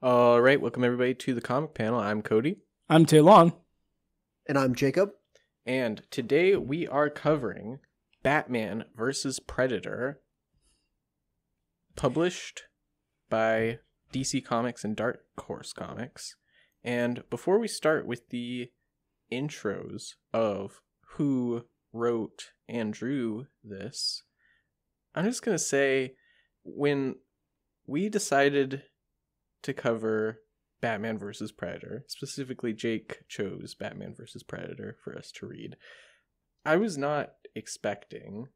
All right, welcome everybody to the comic panel. I'm Cody, I'm Tay Long. And I'm Jacob. and today we are covering Batman versus Predator, published by DC Comics and Dark Horse Comics. And before we start with the intros of who wrote and drew this, I'm just going to say, when we decided to cover Batman versus Predator, specifically Jake chose Batman versus Predator for us to read, I was not expecting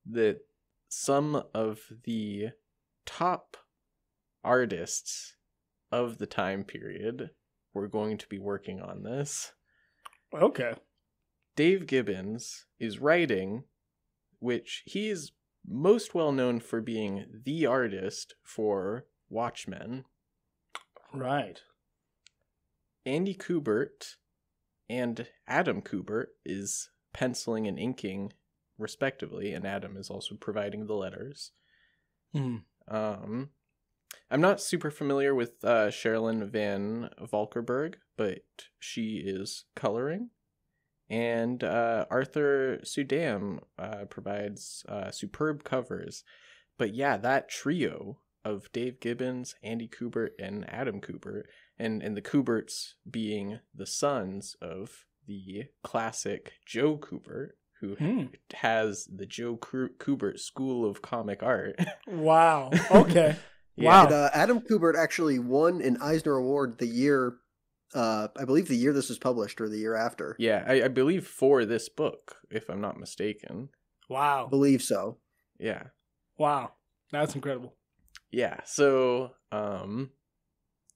that some of the top artists of the time period were going to be working on this. Okay. Dave Gibbons is writing, which he is most well known for being the artist for Watchmen. Right. Andy Kubert and Adam Kubert is penciling and inking, respectively, and Adam is also providing the letters. I'm not super familiar with Sherilyn Van Valkenburg, but she is coloring. And Arthur Sudam provides superb covers. But yeah, that trio of Dave Gibbons, Andy Kubert, and Adam Kubert, and the Kuberts being the sons of the classic Joe Kubert, who has the Joe Kubert School of Comic Art. Wow. Okay. Yeah. Wow. And, Adam Kubert actually won an Eisner Award the year, I believe the year this was published or the year after. Yeah, I believe for this book, if I'm not mistaken. I Wow. believe so. Yeah. Wow. That's incredible. Yeah, so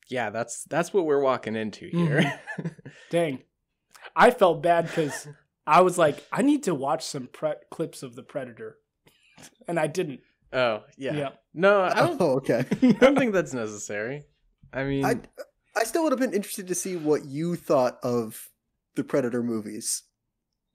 yeah, that's what we're walking into here. Dang. I felt bad because I was like, I need to watch some clips of The Predator. And I didn't. Oh, yeah. Yeah. No, I don't, Oh, okay. I don't think that's necessary. I mean, I still would have been interested to see what you thought of the Predator movies.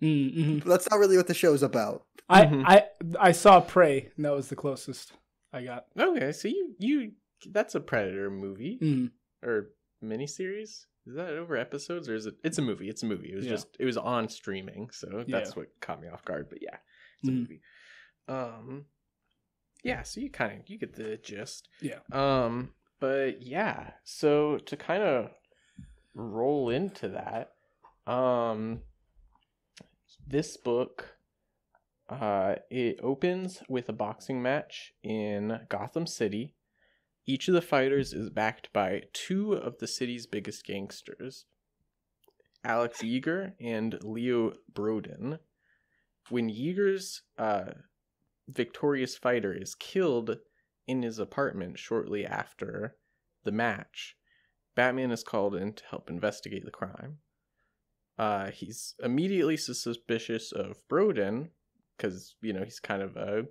Mm-hmm. That's not really what the show's about. I saw Prey, and that was the closest I got. okay, so you that's a Predator movie Mm. or miniseries? Is that over episodes or is it? It's a movie. It's a movie. It was it was on streaming, so that's what caught me off guard. But yeah, it's a movie. Yeah, so you get the gist. Yeah. But yeah, so to kind of roll into that, this book, it opens with a boxing match in Gotham City. Each of the fighters is backed by two of the city's biggest gangsters, Alex Yeager and Leo Broden. When Yeager's victorious fighter is killed in his apartment shortly after the match, Batman is called in to help investigate the crime. He's immediately suspicious of Broden because, he's kind of a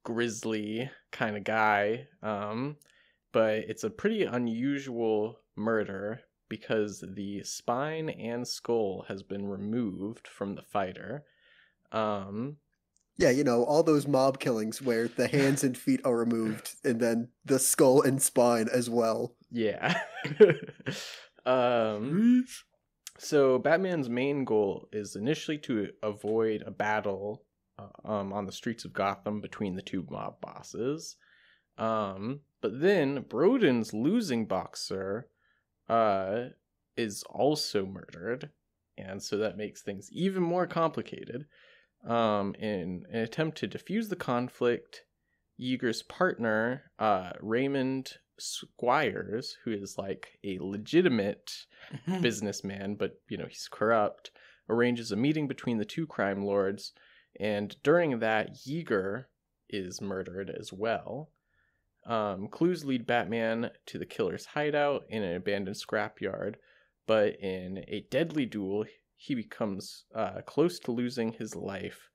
grisly kind of guy. But it's a pretty unusual murder because the spine and skull has been removed from the fighter. Yeah, all those mob killings where the hands and feet are removed and then the skull and spine as well. Yeah. So Batman's main goal is initially to avoid a battle on the streets of Gotham between the two mob bosses. But then Broden's losing boxer is also murdered, and so that makes things even more complicated. In an attempt to defuse the conflict, Yeager's partner, Raymond Squires, who is like a legitimate businessman, but he's corrupt, arranges a meeting between the two crime lords, and during that, Yeager is murdered as well. Clues lead Batman to the killer's hideout in an abandoned scrapyard, but in a deadly duel, he becomes close to losing his life,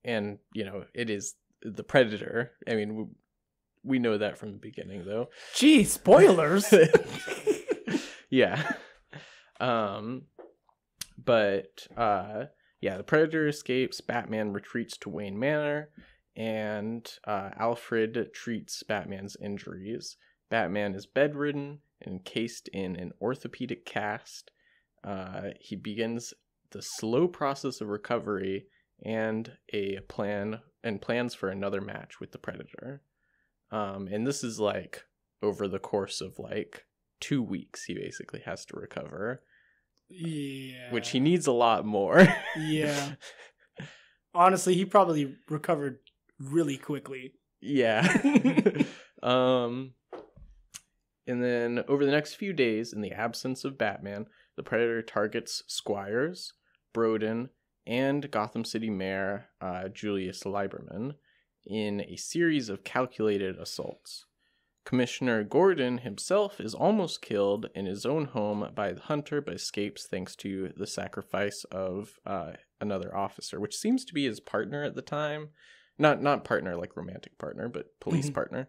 and it is the Predator. I mean, we know that from the beginning, though. Gee, spoilers. Yeah. But the Predator escapes. Batman retreats to Wayne Manor, and Alfred treats Batman's injuries. Batman is bedridden and encased in an orthopedic cast. He begins the slow process of recovery and plans for another match with the Predator. And this is like over the course of like 2 weeks, he basically has to recover. Yeah. Which he needs a lot more. Yeah. Honestly, he probably recovered really quickly. Yeah. And then over the next few days, in the absence of Batman, the Predator targets Squires, Broden, and Gotham City Mayor Julius Lieberman in a series of calculated assaults. Commissioner Gordon himself is almost killed in his own home by the Hunter, but escapes thanks to the sacrifice of another officer, which seems to be his partner at the time. Not partner like romantic partner, but police partner.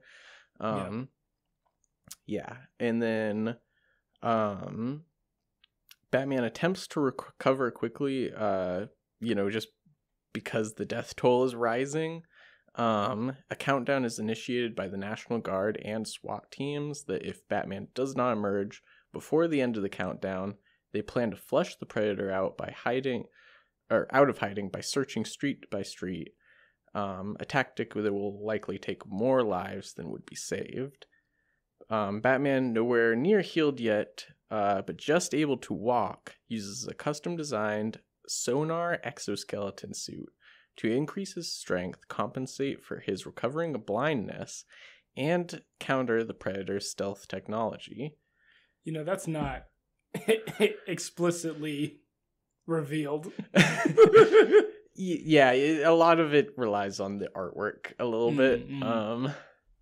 Yeah. And then Batman attempts to recover quickly, just because the death toll is rising. A countdown is initiated by the National Guard and SWAT teams that if Batman does not emerge before the end of the countdown, they plan to flush the Predator out by out of hiding by searching street by street. A tactic that will likely take more lives than would be saved. Batman, nowhere near healed yet, but just able to walk, uses a custom-designed sonar exoskeleton suit to increase his strength, compensate for his recovering blindness, and counter the Predator's stealth technology. That's not explicitly revealed. Yeah, a lot of it relies on the artwork a little bit.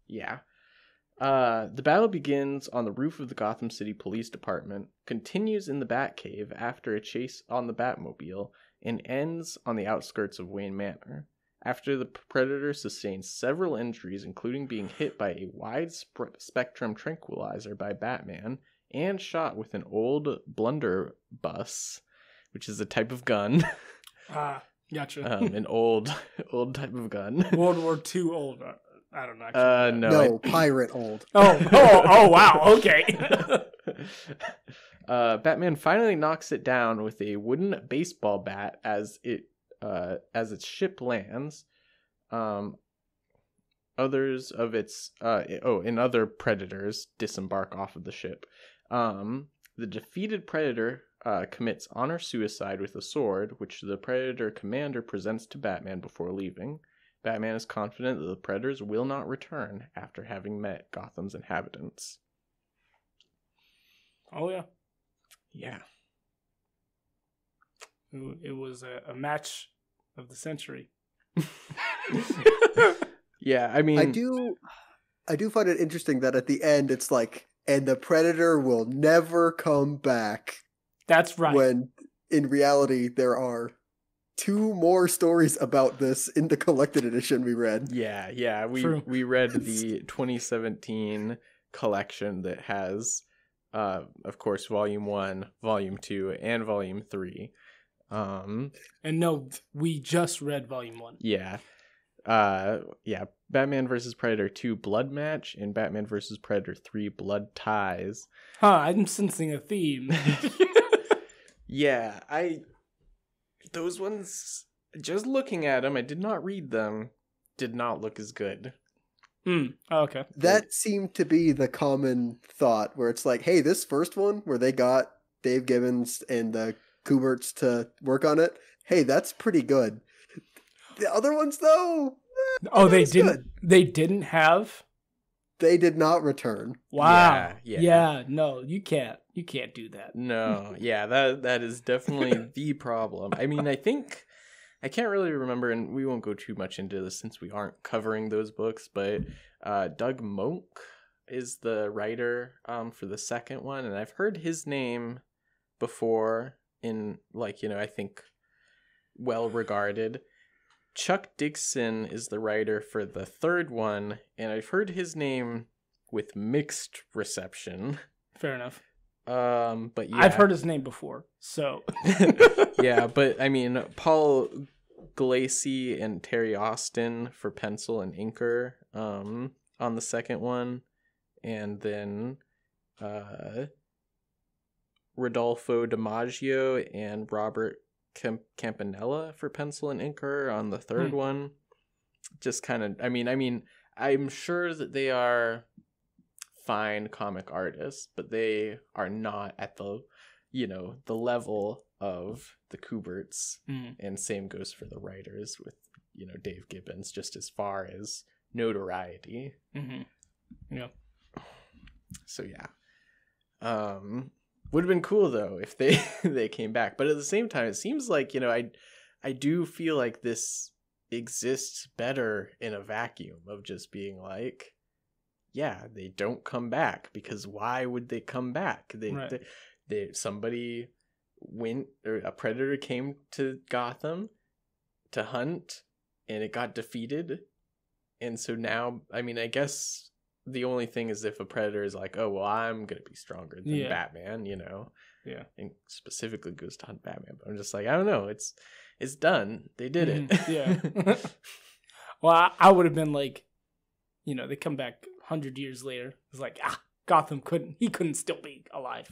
Yeah. The battle begins on the roof of the Gotham City Police Department, continues in the Batcave after a chase on the Batmobile, and ends on the outskirts of Wayne Manor. After the Predator sustains several injuries, including being hit by a wide-spectrum tranquilizer by Batman, and shot with an old blunderbuss, which is a type of gun. Gotcha. An old type of gun. World War II old. I don't know. Actually. No, pirate old. Oh, wow. Okay. Batman finally knocks it down with a wooden baseball bat as its ship lands. Others of its and other Predators disembark off of the ship. The defeated Predator commits honor suicide with a sword, which the Predator commander presents to Batman before leaving. Batman is confident that the Predators will not return after having met Gotham's inhabitants. Oh, yeah. Yeah. It was a match of the century. Yeah, I mean... I do find it interesting that at the end it's like, and the Predator will never come back. That's right. When in reality there are 2 more stories about this in the collected edition we read. Yeah. We read the 2017 collection that has, of course, Volume 1, Volume 2, and Volume 3. And no, we just read Volume 1. Yeah. Batman vs. Predator 2 Blood Match and Batman vs. Predator 3 Blood Ties. I'm sensing a theme. Yeah, those ones, just looking at them, I did not read them, did not look as good. Oh, okay. That seemed to be the common thought, where it's like, hey, this first one, where they got Dave Gibbons and the Kuberts to work on it, hey, that's pretty good. The other ones, though... they didn't. Good. They didn't have... They did not return. Wow. Yeah. No, you can't do that. No. Yeah, that is definitely the problem. I mean, I can't really remember, and we won't go too much into this since we aren't covering those books, but Doug Moak is the writer for the second one, and I've heard his name before in, I think well regarded. Chuck Dixon is the writer for the third one, and I've heard his name with mixed reception. Fair enough. But yeah. I've heard his name before, so. Yeah, but I mean, Paul Glacy and Terry Austin for pencil and inker on the second one. and then Rodolfo DiMaggio and Robert Campanella for pencil and inker on the third one. Just kind of, I mean, I'm sure that they are fine comic artists, but they are not at the, the level of the Kuberts. And same goes for the writers with, Dave Gibbons, just as far as notoriety. Yeah. So yeah. Would have been cool though if they came back, but at the same time, it seems like I do feel like this exists better in a vacuum of just being like, yeah, they don't come back, because why would they come back? Somebody went, or a predator came to Gotham to hunt, and it got defeated, and so now, I guess the only thing is if a predator is like, oh, well, I'm going to be stronger than Batman, Yeah. And specifically goes to hunt Batman. But I'm just like, I don't know. It's done. They did it. Yeah. Well, I would have been like, they come back 100 years later. It's like, Gotham couldn't still be alive.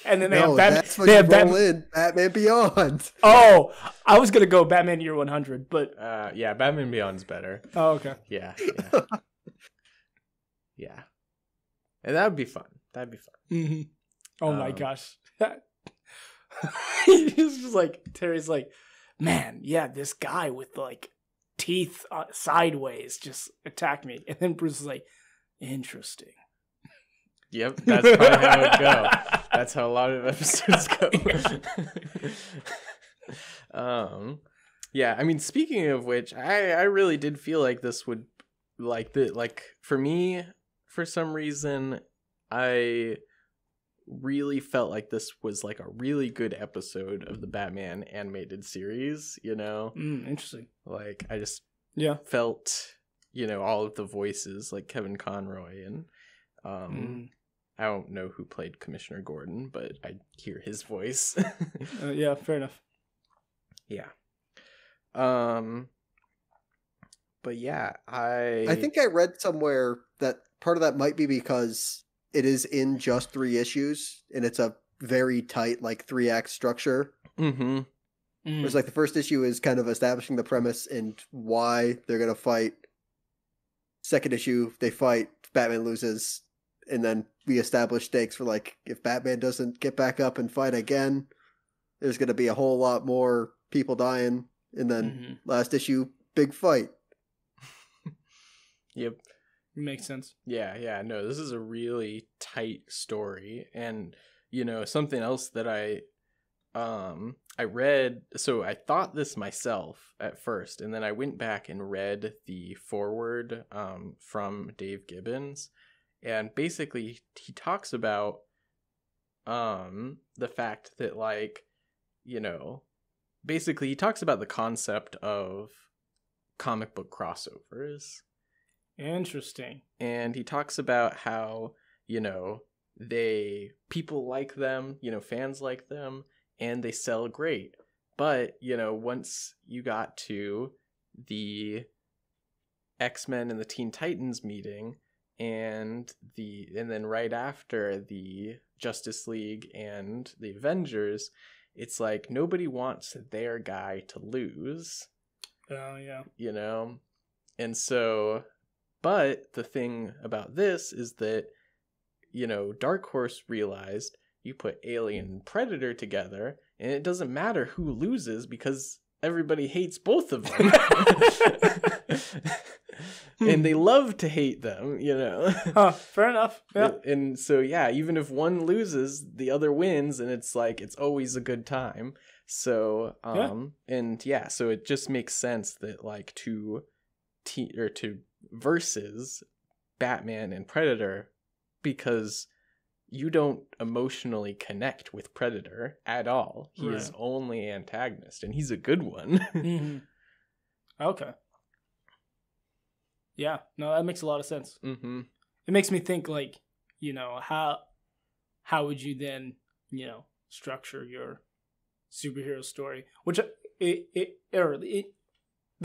And then they have Batman. That's what in Batman Beyond. Oh, I was going to go Batman Year 100, but... yeah, Batman Beyond's better. Oh, okay. Yeah. Yeah. And that would be fun. Mm-hmm. Oh my gosh. He's just like, Terry's like, man, yeah, this guy with like teeth sideways just attacked me. And then Bruce is like, interesting. Yep, that's probably how it go. That's how a lot of episodes go. Yeah, speaking of which, I really did feel like this would, for me, for some reason, I really felt like this was like a really good episode of the Batman animated series, Interesting. Like, I just felt, all of the voices, like Kevin Conroy and I don't know who played Commissioner Gordon, but I hear his voice. Yeah, fair enough. Yeah. But yeah, I think I read somewhere that part of that might be because it is in just 3 issues, and it's a very tight, 3-act structure. Mm-hmm. Whereas, the first issue is kind of establishing the premise and why they're going to fight. Second issue, they fight, Batman loses, and then we establish stakes for, if Batman doesn't get back up and fight again, there's going to be a whole lot more people dying. And then last issue, big fight. Yep. Makes sense. Yeah. No, this is a really tight story. And, something else that I read, so I thought this myself at first, and then I went back and read the foreword from Dave Gibbons. And basically he talks about the fact that, basically he talks about the concept of comic book crossovers. Interesting. And he talks about how, people like them, fans like them, and they sell great. But, once you got to the X-Men and the Teen Titans meeting, and then right after the Justice League and the Avengers, it's like nobody wants their guy to lose. Oh, yeah. And so, but the thing about this is that, Dark Horse realized you put Alien and Predator together, and it doesn't matter who loses because everybody hates both of them. And they love to hate them, Fair enough. Yeah. And so, yeah, even if one loses, the other wins, and it's always a good time. So, so it just makes sense that to versus Batman and Predator, because you don't emotionally connect with Predator at all. He is only antagonist, and he's a good one. Mm-hmm. Okay. Yeah, no, that makes a lot of sense. Mm-hmm. It makes me think, how would you then, structure your superhero story, which the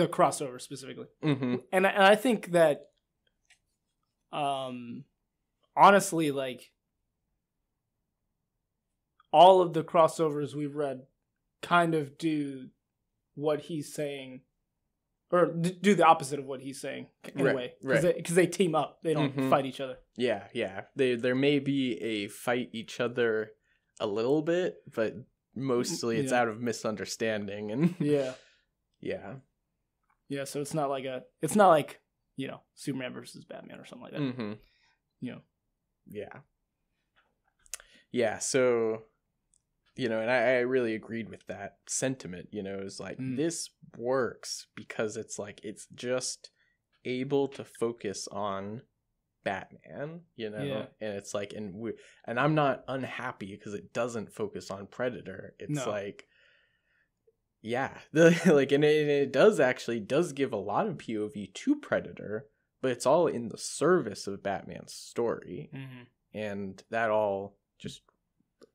crossover specifically. Mm-hmm. And I think that, honestly, like, all of the crossovers we've read kind of do what he's saying, or do the opposite of what he's saying in a way. Because they team up. They don't fight each other. Yeah, yeah. There may be a fight each other a little bit, but mostly it's out of misunderstanding. And yeah. So it's not like Superman versus Batman or something like that. Mm-hmm. Yeah. Yeah, so, and I really agreed with that sentiment, is like, this works because it's like, it's just able to focus on Batman, and it's like, and I'm not unhappy because it doesn't focus on Predator. It's like, yeah, and it does give a lot of POV to Predator, but it's all in the service of Batman's story, and that all just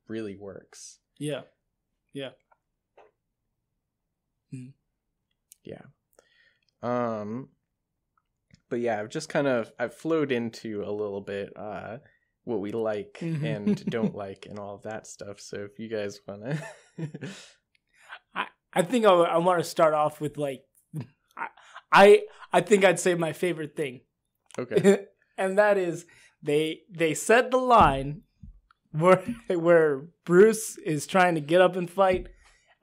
really works. Yeah. But yeah, I've flowed into a little bit what we like and don't like and all of that stuff. So if you guys want to, I think I want to start off with like, I think I'd say my favorite thing. Okay. And that is they said the line where Bruce is trying to get up and fight.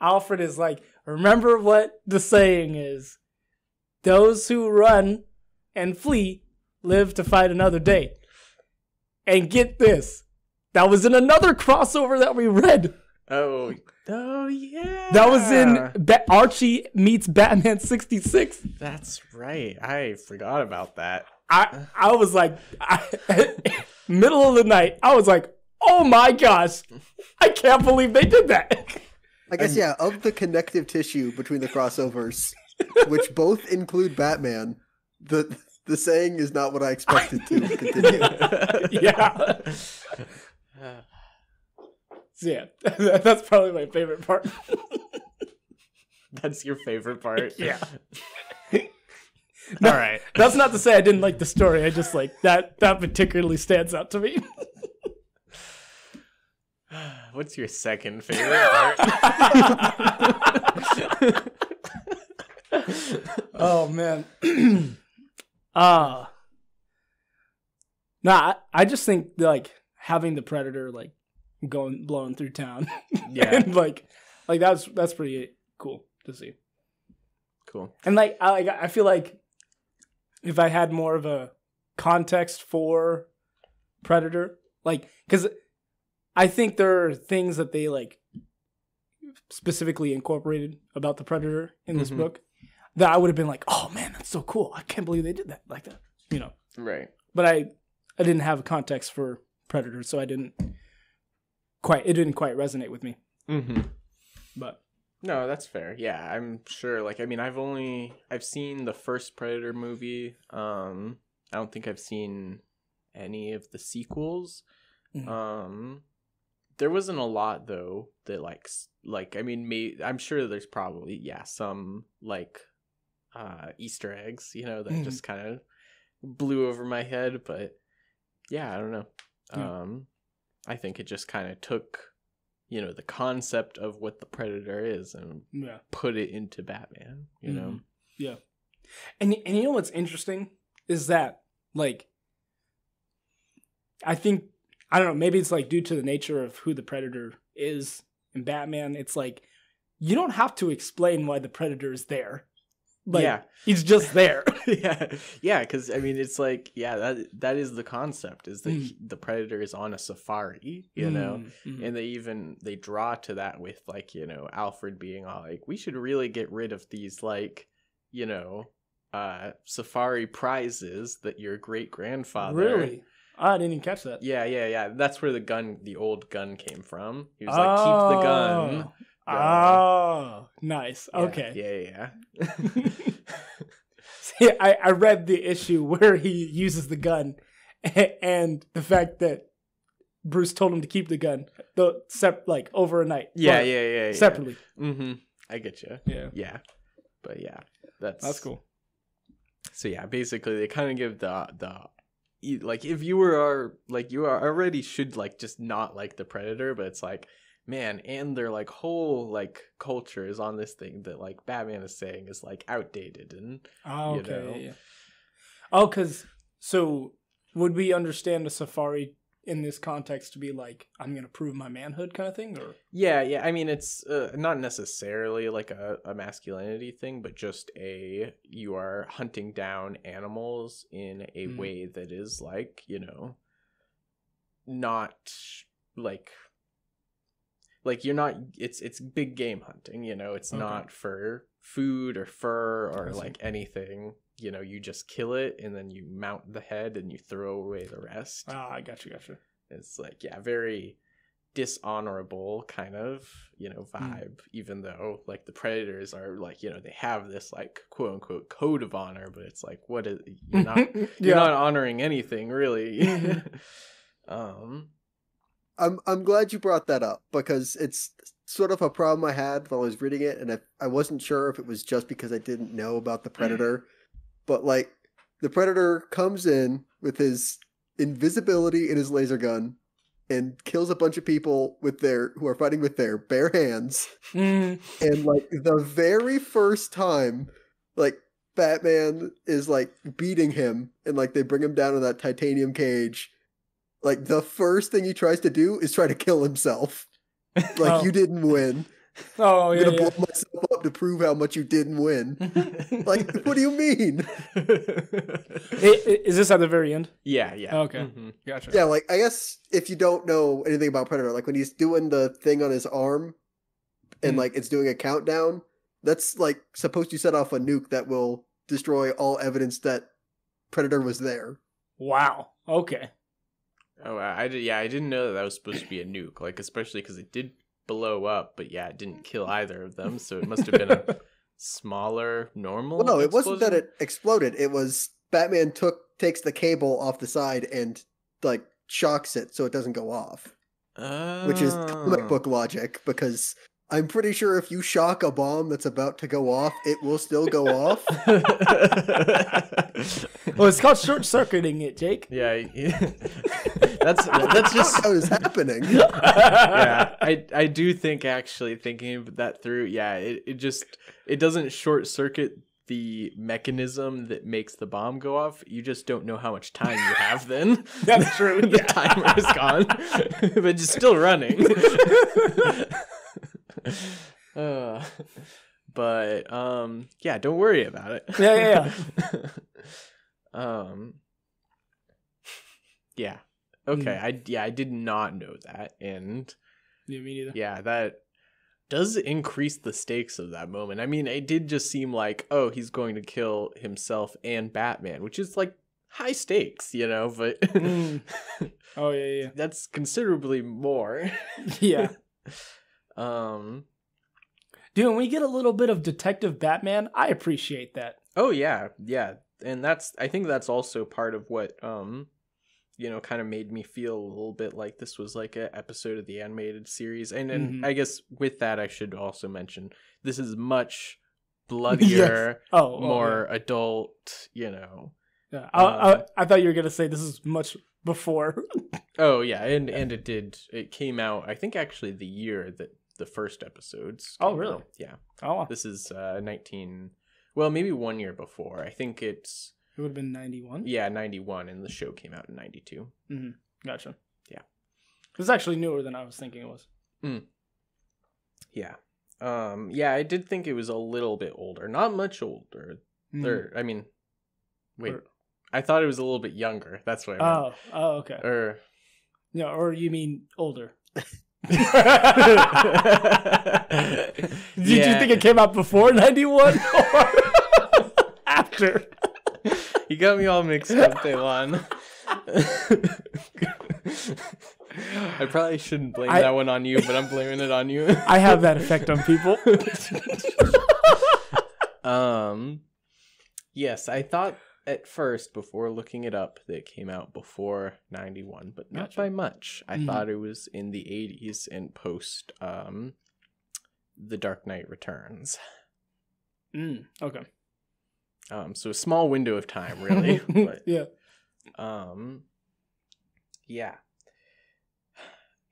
Alfred is like, remember what the saying is, those who run and flee live to fight another day. And get this, that was in another crossover that we read. Oh yeah. That was in Archie meets Batman 66. That's right. I forgot about that. I was like, middle of the night, I was like, oh my gosh, I can't believe they did that. I guess, of the connective tissue between the crossovers, which both include Batman, the saying is not what I expected to continue. Yeah. So yeah, that's probably my favorite part. That's your favorite part? Yeah. All right. That's not to say I didn't like the story. I just like that particularly stands out to me. What's your second favorite part? Oh man. I just think like having the Predator like blowing through town. Yeah. And like that's pretty cool to see. Cool. And like I feel like if I had more of a context for Predator, like, because I think there are things that they like specifically incorporated about the Predator in this book that I would have been like, oh man, that's so cool. I can't believe they did that like that. Right. But I didn't have a context for Predator, so it didn't quite resonate with me. Mm-hmm. But no, that's fair. Yeah, I'm sure. Like, I mean, I've seen the first Predator movie. I don't think I've seen any of the sequels. Mm-hmm. There wasn't a lot though that like I mean, I'm sure there's probably some like Easter eggs, that just kind of blew over my head, but yeah, I don't know. I think it just kind of took the concept of what the Predator is and put it into Batman, Yeah. And you know what's interesting is that, like, I think, I don't know, maybe it's like due to the nature of who the Predator is in Batman, it's like, you don't have to explain why the Predator is there. Like, he's just there. Yeah, because I mean, it's like, that is the concept, is that the Predator is on a safari, and they draw to that with like, Alfred being all like, we should really get rid of these like, safari prizes that your great grandfather. Really? I didn't even catch that. Yeah. That's where the old gun came from. He was like, keep the gun. Oh, nice. Okay. Yeah. See, I read the issue where he uses the gun and the fact that Bruce told him to keep the gun, like over a night. Yeah. Separately. Mm-hmm. I get you. Yeah. But yeah, that's cool. So yeah, basically they kind of give the like if you were like you are already should like just not like the Predator, but it's like, man, and their like whole like culture is on this thing that like Batman is saying is like outdated, and Oh, you okay. know. Yeah. Oh, so would we understand a safari in this context to be like, I'm going to prove my manhood kind of thing? Or Yeah. I mean, it's not necessarily like a masculinity thing, but just you are hunting down animals in a way that is like, you know, not like you're not. It's big game hunting. You know, it's not for food or fur or like anything. You know, you just kill it and then you mount the head and you throw away the rest. Ah, I got you. It's like, yeah, very dishonorable kind of, you know, vibe, even though like the Predators are like, you know, they have this like quote unquote code of honor, but it's like, what is, you're not, you're not honoring anything really. I'm glad you brought that up because it's sort of a problem I had while I was reading it, and I wasn't sure if it was just because I didn't know about the Predator, but like the Predator comes in with his invisibility and his laser gun and kills a bunch of people who are fighting with their bare hands. And like the very first time, like Batman is like beating him and like they bring him down in that titanium cage. Like the first thing he tries to do is try to kill himself. Like you didn't win. Oh, yeah. I'm gonna blow myself up to prove how much you didn't win. Like, what do you mean? Is this at the very end? Yeah. Okay. Gotcha. Yeah, like, I guess if you don't know anything about Predator, like when he's doing the thing on his arm and like it's doing a countdown, that's like supposed to set off a nuke that will destroy all evidence that Predator was there. Wow. Okay. Oh, I didn't know that was supposed to be a nuke, like especially because it did blow up, but yeah, it didn't kill either of them, so it must have been a smaller normal. Well, no, it wasn't that explosion? it exploded. It was Batman takes the cable off the side and like shocks it so it doesn't go off. Which is comic book logic, because I'm pretty sure if you shock a bomb that's about to go off, it will still go off. Well, it's called short-circuiting it, Jake. Yeah. That's just how it's happening. Yeah, I do think, actually thinking that through, yeah, it doesn't short circuit the mechanism that makes the bomb go off. You just don't know how much time you have then. That's true. The timer is gone, but it's still running. But yeah, don't worry about it. Yeah. Yeah. Okay. I did not know that, and Yeah, me neither. yeah, that does increase the stakes of that moment. I mean, it did just seem like, oh, he's going to kill himself and Batman, which is like high stakes, you know, but Oh yeah. that's considerably more. Yeah. Dude, when we get a little bit of Detective Batman, I appreciate that. Oh yeah. And I think that's also part of what you know, kind of made me feel a little bit like this was like an episode of the animated series. And I guess with that, I should also mention this is much bloodier, more adult, you know. Yeah. I thought you were going to say this is much before. Oh yeah. And it came out, I think actually the year that the first episodes came really? out. Yeah. Oh. This is maybe 1 year before. I think it would have been 91? Yeah, 91, and the show came out in 92. Mm-hmm. Gotcha. Yeah. It's actually newer than I was thinking it was. Yeah. Yeah, I did think it was a little bit older. Not much older. I mean, wait. I thought it was a little bit younger. That's what I meant. Oh, okay. Or you mean older. Did you think it came out before 91 or after? You got me all mixed up, Daylon. I probably shouldn't blame that one on you, but I'm blaming it on you. I have that effect on people. Yes, I thought at first, before looking it up, that it came out before 91, but not by much. I thought it was in the 80s and post The Dark Knight Returns. Okay. So a small window of time, really. But, yeah. Yeah.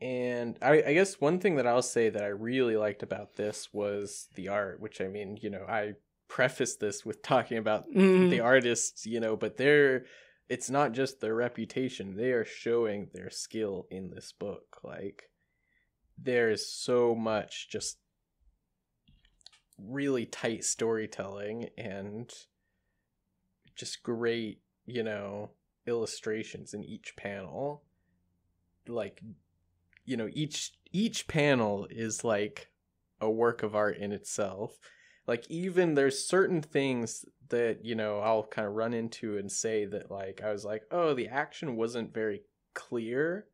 And I guess one thing that I'll say that I really liked about this was the art, which I mean, I prefaced this with talking about the artists, but it's not just their reputation. They are showing their skill in this book. Like, there's so much just really tight storytelling and just great, illustrations in each panel. Like, each panel is like a work of art in itself. Like, even there's certain things that, I'll kind of run into and say that, like, I was like, oh, the action wasn't very clear.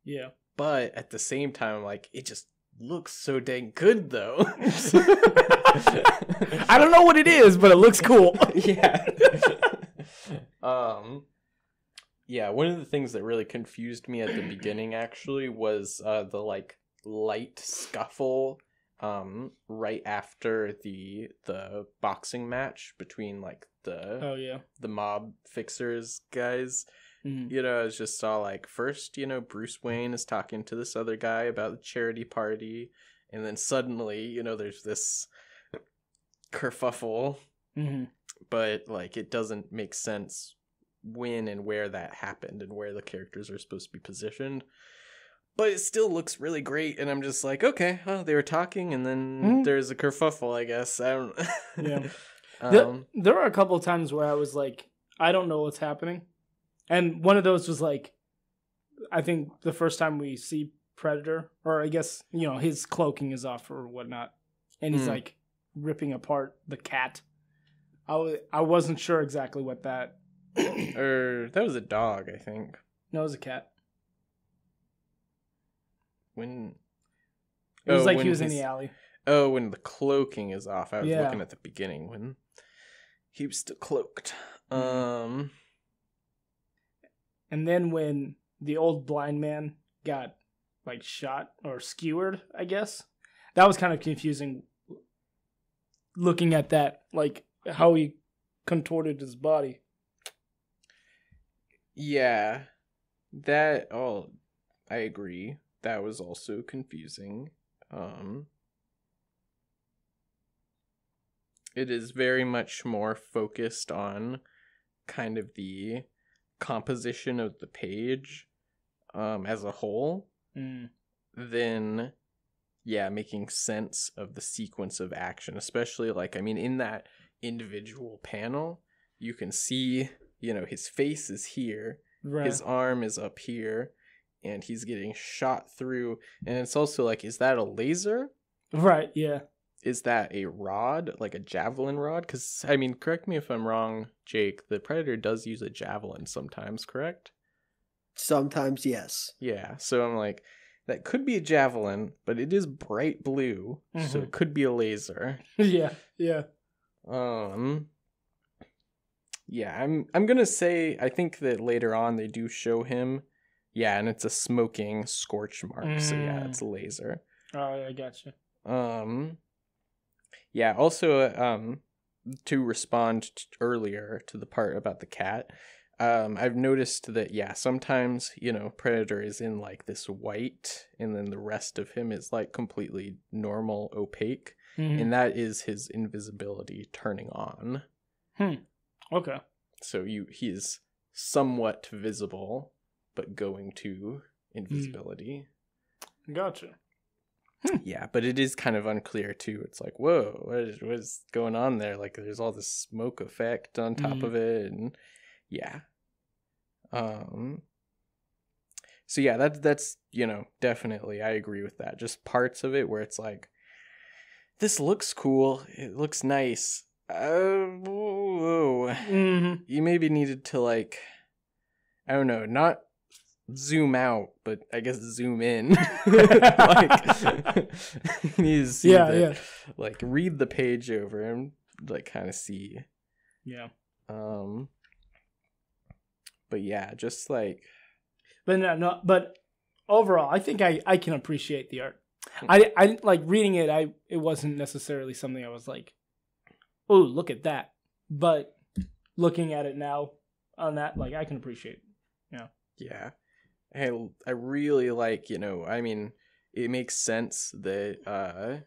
Yeah. But at the same time, like, it just looks so dang good, though. I don't know what it is, but it looks cool. Yeah. Yeah, one of the things that really confused me at the beginning actually was the like light scuffle right after the boxing match between like the mob fixers guys. Mm-hmm. I was just saw like first, Bruce Wayne is talking to this other guy about the charity party, and then suddenly, there's this kerfuffle. Mm-hmm. But like it doesn't make sense when and where that happened and where the characters are supposed to be positioned. But it still looks really great, and I'm just like, okay, well, they were talking, and then there's a kerfuffle, I guess. I don't. Yeah. There were a couple of times where I was like, I don't know what's happening, and one of those was like, I think the first time we see Predator, or I guess his cloaking is off or whatnot, and he's like ripping apart the cat. I wasn't sure exactly what that. Or that was a dog, I think. No, it was a cat. When it was like he was in the alley. Oh, when the cloaking is off. I was looking at the beginning when he was still cloaked. And then when the old blind man got like shot or skewered, I guess that was kind of confusing. Looking at that, like how he contorted his body. Yeah, I agree. That was also confusing. It is very much more focused on kind of the composition of the page as a whole than making sense of the sequence of action, especially like, I mean, in that individual panel, you can see, his face is here, right. His arm is up here, and he's getting shot through. And it's also like, is that a laser? Right, yeah. Is that a rod, like a javelin rod? Because, I mean, correct me if I'm wrong, Jake, the Predator does use a javelin sometimes, correct? Sometimes, yes. Yeah, so I'm like, that could be a javelin, but it is bright blue, so it could be a laser. Yeah. Yeah, I'm gonna say I think that later on they do show him, and it's a smoking scorch mark. So yeah, it's a laser. Oh, I gotcha. Yeah. Also, to respond earlier to the part about the cat, I've noticed that sometimes Predator is in like this white, and then the rest of him is like completely normal, opaque, and that is his invisibility turning on. Okay. So he is somewhat visible, but going to invisibility. Gotcha. Yeah, but it is kind of unclear too. It's like, whoa, what is going on there? Like, there's all this smoke effect on top of it, and yeah. So yeah, that's definitely, I agree with that. Just parts of it where it's like, this looks cool, it looks nice. You maybe needed to like, I don't know, not zoom out, but I guess zoom in. Like, you need to see like read the page over and like kind of see. Yeah. But yeah, just like. But but overall, I think I can appreciate the art. I like reading it. It wasn't necessarily something I was like, oh, look at that. But looking at it now, on that, like, I can appreciate. Yeah. I really like, I mean, it makes sense that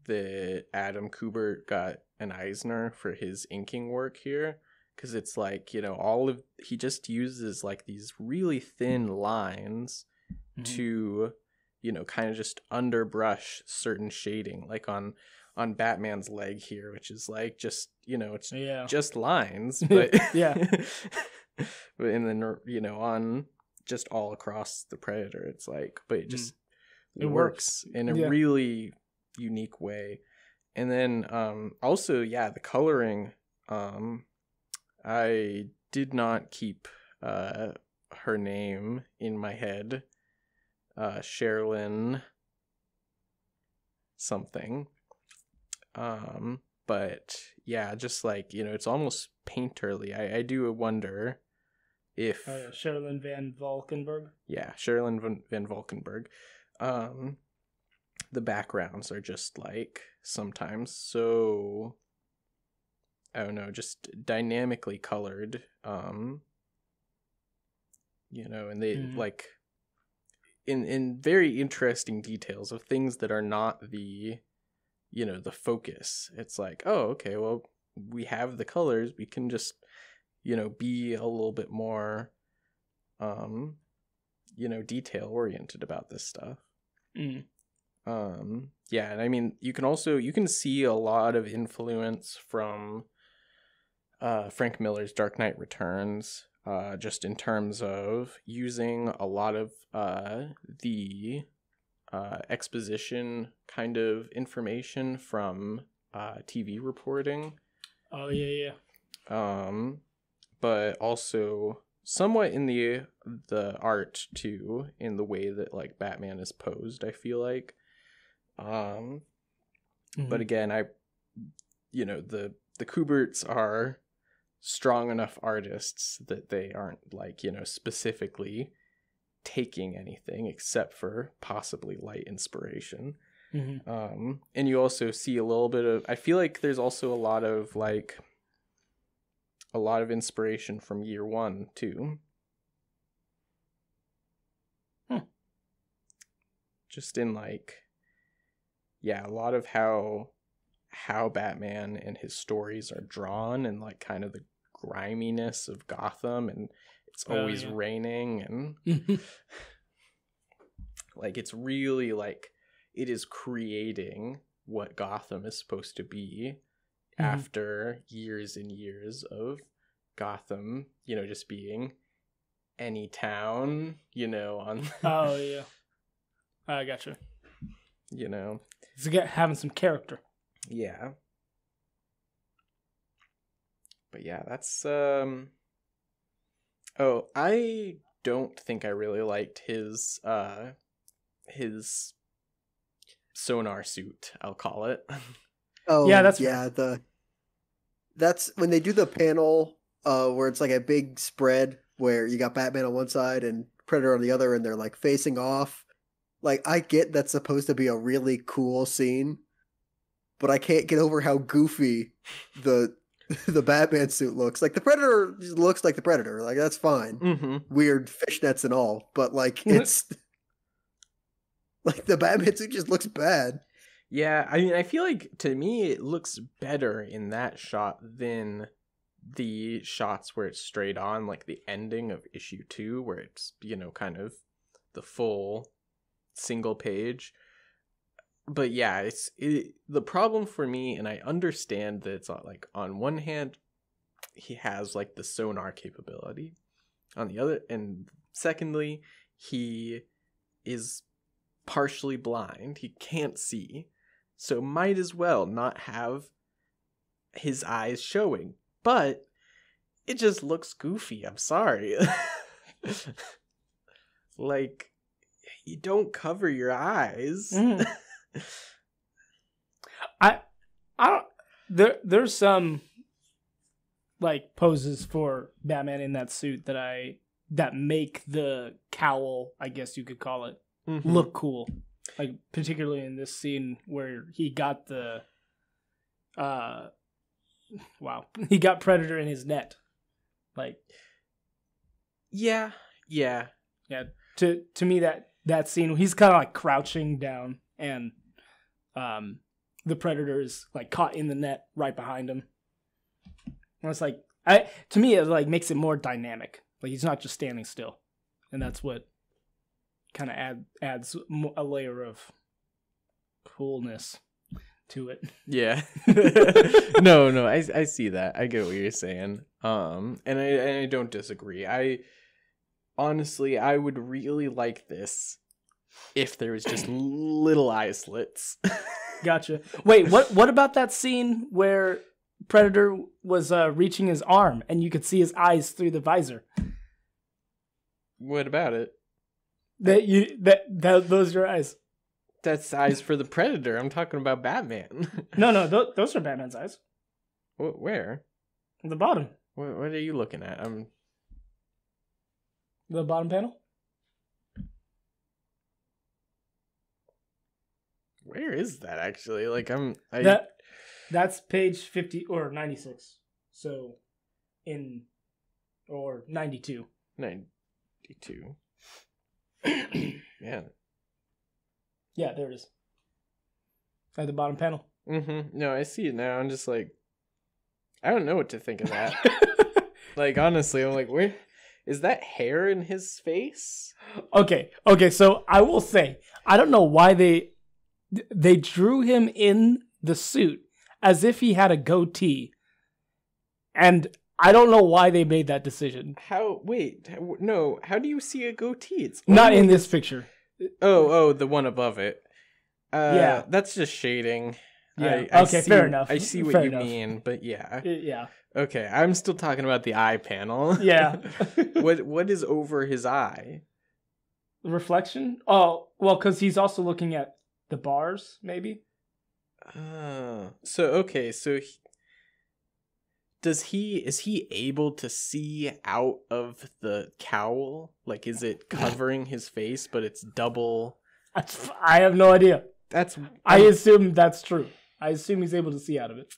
that Adam Kubert got an Eisner for his inking work here, because it's like, he just uses like these really thin lines to, kind of just underbrush certain shading, like on Batman's leg here, which is like just, it's just lines, but but and then on just all across the Predator, it's like, but it just it works in a really unique way. And then also, the coloring, I did not keep her name in my head, Sherilyn something, but just like, it's almost painterly. I do wonder if Sherilyn Van Valkenburg. Sherilyn Van Valkenburg. The backgrounds are just like sometimes so, I don't know, just dynamically colored, and they like in very interesting details of things that are not the the focus. It's like, oh, okay, well, we have the colors, we can just be a little bit more detail oriented about this stuff. And I mean, you can see a lot of influence from Frank Miller's Dark Knight Returns, just in terms of using a lot of the exposition kind of information from TV reporting. Oh yeah. But also somewhat in the art too, in the way that like Batman is posed, I feel like. But again, the Kuberts are strong enough artists that they aren't like, specifically taking anything except for possibly light inspiration. And you also see a little bit of, I feel like there's also a lot of inspiration from Year One too. Just in like, a lot of how Batman and his stories are drawn, and like kind of the griminess of Gotham, and it's always raining, and like it's really like it is creating what Gotham is supposed to be after years and years of Gotham, just being any town, on I gotcha. It's having some character. Yeah. But that's I don't think I really liked his sonar suit, I'll call it. Oh, yeah, that's that's when they do the panel where it's like a big spread where you got Batman on one side and Predator on the other, and they're like facing off. Like, I get that's supposed to be a really cool scene, but I can't get over how goofy the Batman suit looks. Like, the Predator looks like the Predator. Like, that's fine. Weird fishnets and all, but like it's like the Batman suit just looks bad. Yeah, I mean, I feel like to me it looks better in that shot than the shots where it's straight on, like the ending of issue 2, where it's kind of the full single page. But the problem for me, and I understand that it's like, on one hand he has like the sonar capability, on the other, and secondly he is partially blind, he can't see, so might as well not have his eyes showing. But it just looks goofy, I'm sorry. Like, you don't cover your eyes. I don't. There's some like poses for Batman in that suit that make the cowl, I guess you could call it, look cool. Like, particularly in this scene where he got he got Predator in his net. Like, Yeah. to me that scene, he's kind of like crouching down, and the Predator is like caught in the net right behind him. And it's like, to me, it like makes it more dynamic. Like, he's not just standing still, and that's what kind of adds a layer of coolness to it. Yeah. No, I see that. I get what you're saying. And I don't disagree. Honestly, I would really like this if there was just little eye slits. Gotcha. Wait, what about that scene where Predator was reaching his arm and you could see his eyes through the visor? What about it? Those are your eyes. That's eyes for the Predator. I'm talking about Batman. No, those are Batman's eyes. Where? At the bottom. What are you looking at? The bottom panel? Where is that actually? Like that's page 50 or 96. So or 92. 92. Man. Yeah, there it is. At the bottom panel. Mm-hmm. No, I see it now. I'm just like, I don't know what to think of that. Like, honestly, I'm like, where is that hair in his face? Okay. So I will say, I don't know why they drew him in the suit as if he had a goatee, and I don't know why they made that decision. How do you see a goatee? It's not in this picture. Oh, the one above it. Yeah, that's just shading. Yeah. Okay, fair enough. I see what you mean, but yeah. Yeah. Okay, I'm still talking about the eye panel. Yeah. What is over his eye? Reflection? Oh, well, because he's also looking at the bars, maybe. So is he able to see out of the cowl? Like, is it covering his face, but it's double? I have no idea. I assume that's true. I assume he's able to see out of it.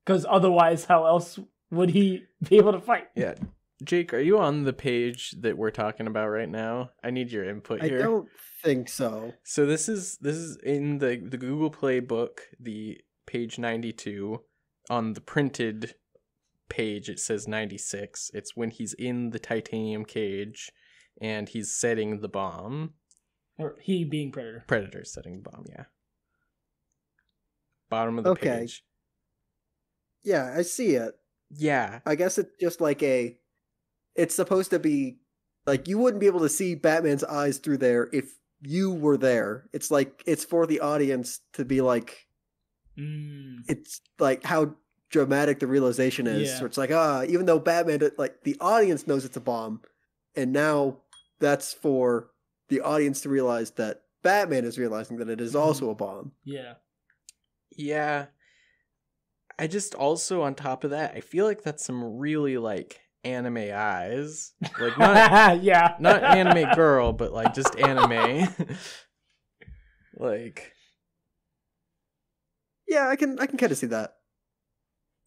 Because otherwise, how else would he be able to fight? Yeah. Jake, are you on the page that we're talking about right now? I need your input here. I don't think so. So this is in the Google Play book, the page 92. On the printed page, it says 96. It's when he's in the titanium cage and he's setting the bomb. Or he being Predator. Predator setting the bomb, yeah. Bottom of the page. Yeah, I see it. Yeah. I guess it's just like it's supposed to be like you wouldn't be able to see Batman's eyes through there if you were there. It's like it's for the audience to be like it's like how dramatic the realization is. Yeah. So it's like, even though Batman, like the audience knows it's a bomb, and now that's for the audience to realize that Batman is realizing that it is also a bomb. Yeah. Yeah. I just also, on top of that, I feel like that's some really, like, anime eyes. Like, not, yeah. Not anime girl, but, like, just anime. Like. Yeah, I can kind of see that.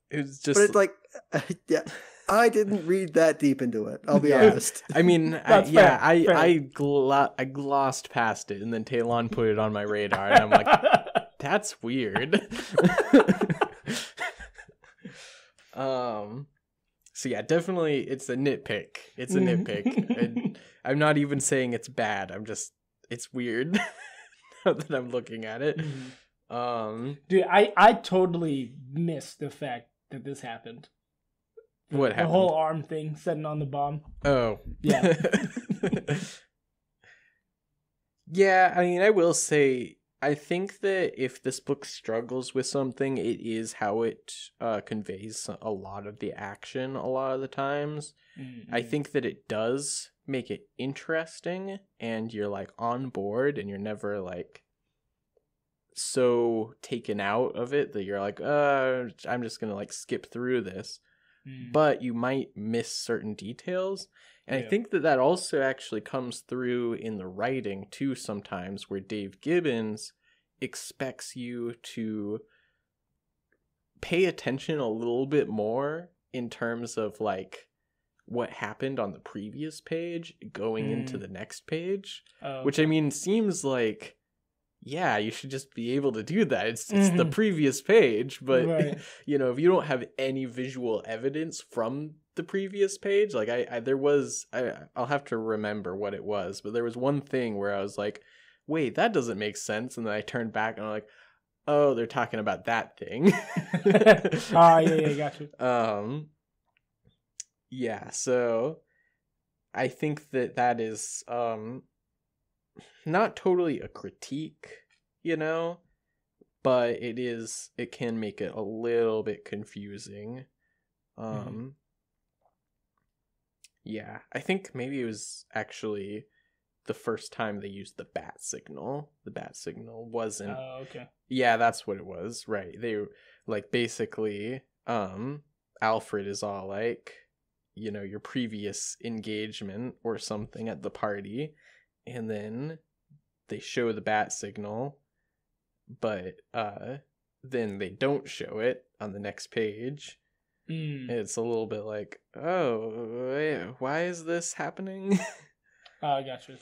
It was just. But it's like, yeah, I didn't read that deep into it. I'll be honest. I mean, fair. I glossed past it, and then Talon put it on my radar, and I'm like, that's weird. So yeah, definitely, it's a nitpick. It's a nitpick. And I'm not even saying it's bad. It's weird. Now that I'm looking at it. Dude, I totally missed the fact that this happened. What happened? The whole arm thing setting on the bomb. Oh. Yeah. Yeah, I mean, I will say, I think that if this book struggles with something, it is how it conveys a lot of the action a lot of the times. Mm-hmm. I think that it does make it interesting, and you're, like, on board, and you're never, like, so taken out of it that you're like, I'm just gonna, like, skip through this. But you might miss certain details. And I think that also actually comes through in the writing, too, sometimes, where Dave Gibbons expects you to pay attention a little bit more in terms of, like, what happened on the previous page going into the next page, Oh, which I mean seems like, yeah, you should just be able to do that. It's the previous page, but right. you know, if you don't have any visual evidence from the previous page, like I'll have to remember what it was, but there was one thing where I was like, wait, that doesn't make sense, and then I turned back and I'm like, oh, they're talking about that thing. Yeah, gotcha. Yeah, so I think that is not totally a critique, you know, but it can make it a little bit confusing. Yeah, I think maybe it was actually the first time they used the bat signal. The bat signal wasn't. Oh, okay. Yeah, that's what it was. Right. They like basically Alfred is all like, you know, your previous engagement or something at the party, and then they show the bat signal, but then they don't show it on the next page. It's a little bit like, oh, wait, why is this happening? Oh, I gotcha.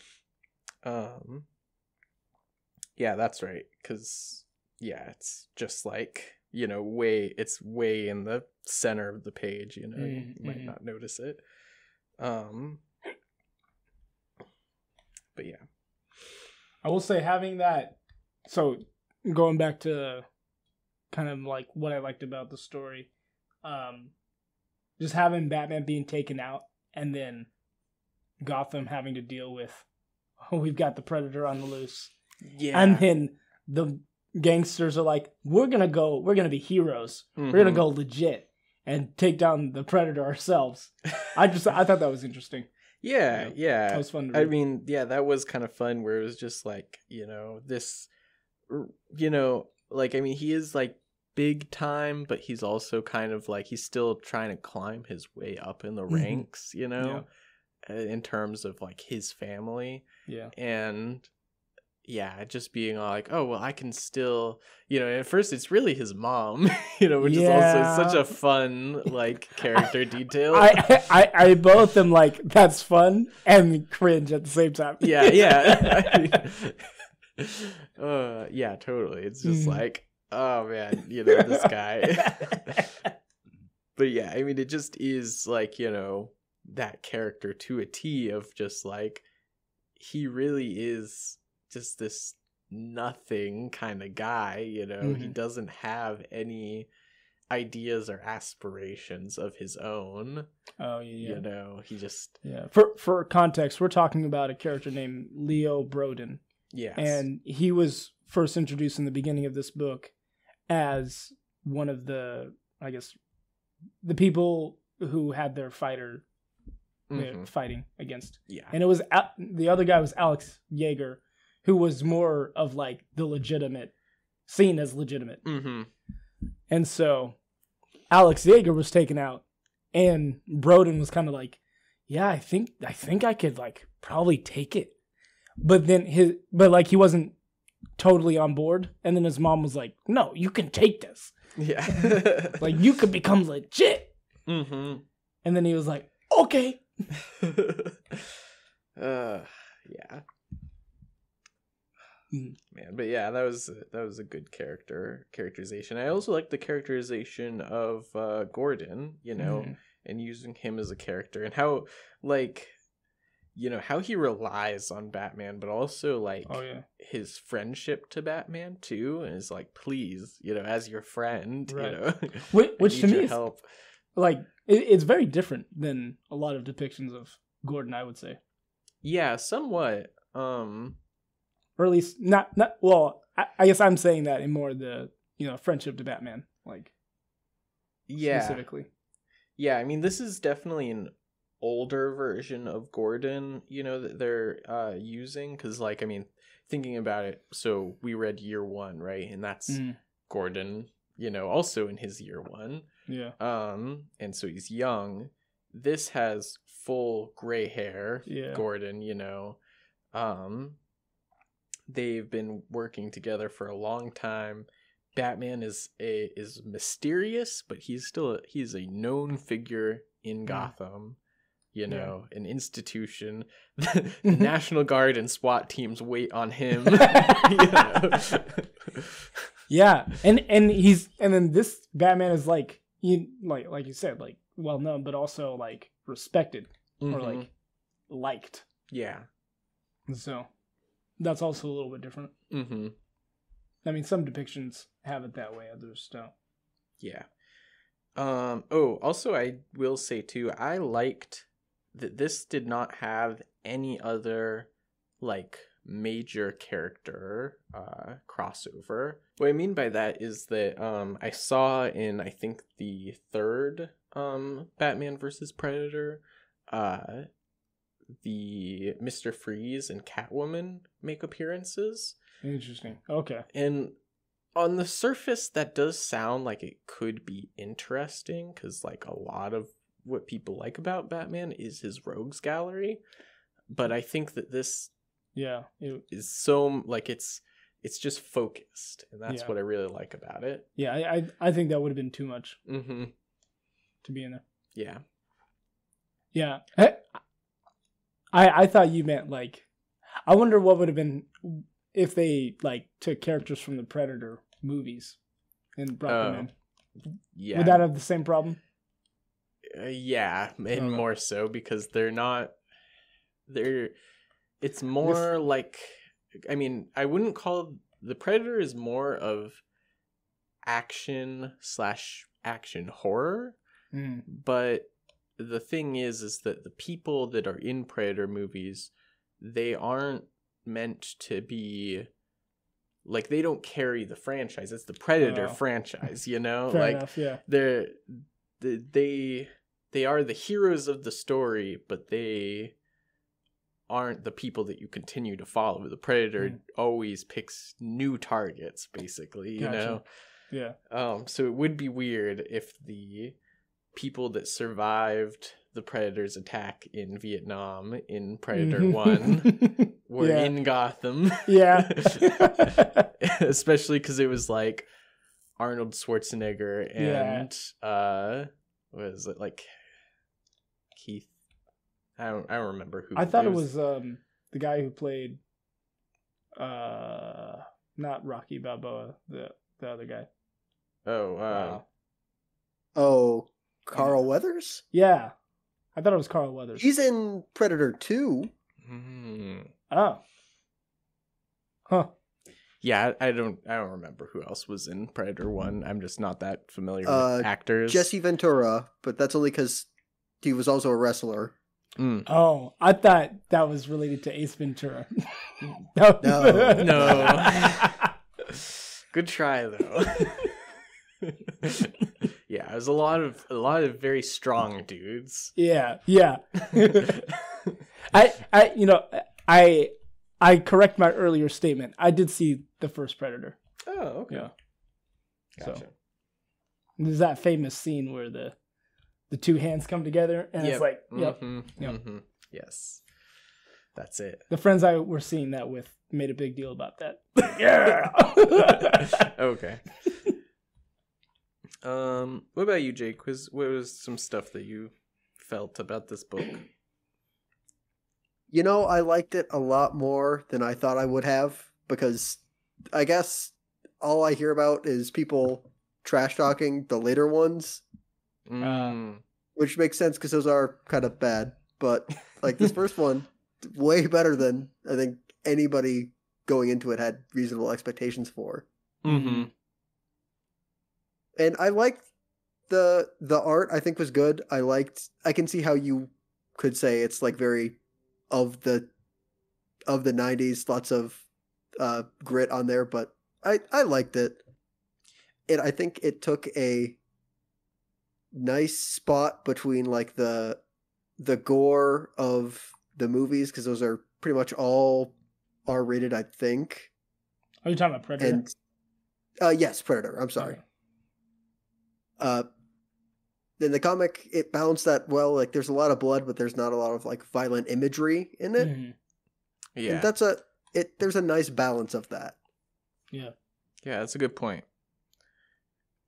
Yeah, that's right. Because yeah, it's just like, you know, it's way in the center of the page. You know, you might not notice it. But yeah, I will say having that. So going back to kind of like what I liked about the story. Just having Batman being taken out and then Gotham having to deal with, we've got the Predator on the loose. Yeah. And then the gangsters are like, we're going to be heroes. We're going to go legit and take down the Predator ourselves. I thought that was interesting. Yeah. That was fun to read. I mean, yeah, that was kind of fun where it was just like, you know, this, you know, like, I mean, he is like big time, but he's also kind of like, he's still trying to climb his way up in the ranks, you know, in terms of like his family. Yeah. And yeah, just being all like, oh, well, I can still, you know, at first it's really his mom, you know, which is also such a fun like character detail. I both am like, that's fun and cringe at the same time. Yeah. Yeah, totally. It's just like, oh man, you know, this guy. But yeah, I mean, it just is like, you know, that character to a T of just like, he really is just this nothing kind of guy, you know. He doesn't have any ideas or aspirations of his own. Oh yeah. You know, he just For context, we're talking about a character named Leo Broden. Yes. And he was first introduced in the beginning of this book as one of the, I guess, the people who had their fighter fighting against. Yeah. And it was the other guy was Alex Yeager, who was more of like the legitimate, seen as legitimate. And so Alex Yeager was taken out, and Broden was kind of like, yeah, I think I could like probably take it. But then he wasn't totally on board. And then his mom was like, no, you can take this. Yeah. Like, you could become legit. And then he was like, okay. Yeah. Man, but yeah, that was a good characterization. I also like the characterization of Gordon, you know, and using him as a character, and how, like, you know, how he relies on Batman, but also like his friendship to Batman too, and is like, please, you know, as your friend, you know, which to me is help. Like, it's very different than a lot of depictions of Gordon, I would say. Yeah, somewhat. Or at least not. Well, I guess I'm saying that in more the, you know, friendship to Batman, like, specifically. Yeah, I mean, this is definitely an older version of Gordon, you know, that they're using, because, like, I mean, thinking about it, so we read Year One, right, and that's Gordon, you know, also in his Year One. Yeah. And so he's young. This has full gray hair. Yeah. Gordon, you know. They've been working together for a long time. Batman is mysterious, but he's a known figure in Gotham. an institution. The National Guard and SWAT teams wait on him. Yeah, and then this Batman is like you said, like well known, but also like respected or like liked. Yeah. So that's also a little bit different. Mm-hmm. I mean, some depictions have it that way, others don't. Yeah. Also I will say too, I liked that this did not have any other like major character crossover. What I mean by that is that I saw in I think the third Batman versus Predator the Mr. Freeze and Catwoman make appearances. Interesting. Okay. And on the surface, that does sound like it could be interesting because, like, a lot of what people like about Batman is his rogues gallery. But I think that this, is so like it's just focused, and that's what I really like about it. Yeah, I think that would have been too much to be in there. Yeah. Yeah. I thought you meant like, I wonder what would have been if they like took characters from the Predator movies and brought them in. Yeah. Would that have the same problem? Yeah, and more so because it's more like, I mean, I wouldn't call the Predator is more of action horror, but the thing is that the people that are in Predator movies, they aren't meant to be like, they don't carry the franchise. It's the Predator franchise, Fair like enough, yeah. they are the heroes of the story, but they aren't the people that you continue to follow. The Predator always picks new targets, basically, you know? Yeah. So it would be weird if the people that survived the Predator's attack in Vietnam in Predator 1 were in Gotham. Yeah. Especially because it was like Arnold Schwarzenegger and what is it, like Keith? I don't remember who. I thought it was the guy who played not Rocky Balboa, the other guy. Carl Weathers? Yeah. I thought it was Carl Weathers. He's in Predator 2. Oh. Huh. Yeah, I don't remember who else was in Predator 1. I'm just not that familiar with actors. Jesse Ventura, but that's only because he was also a wrestler. Oh, I thought that was related to Ace Ventura. No. Good try though. Yeah, it was a lot of very strong dudes. Yeah. I correct my earlier statement. I did see the first Predator. Oh, okay. Yeah. Gotcha. So, there's that famous scene where the two hands come together and it's like, yes. That's it. The friends I were seeing that with made a big deal about that. Yeah. Okay. What about you, Jake? What was some stuff that you felt about this book? I liked it a lot more than I thought I would have, because I guess all I hear about is people trash talking the later ones, which makes sense because those are kind of bad. But like this first one, way better than I think anybody going into it had reasonable expectations for. Mm-hmm. And I liked the art. I think was good. I can see how you could say it's like very of the 90s, lots of grit on there, but I liked it. And I think it took a nice spot between like the gore of the movies, because those are pretty much all R-rated, I think. Are you talking about Predator? And yes, Predator. I'm sorry. In the comic, it balanced that well. Like, there's a lot of blood, but there's not a lot of like violent imagery in it. Mm-hmm. Yeah, and there's a nice balance of that. Yeah, that's a good point.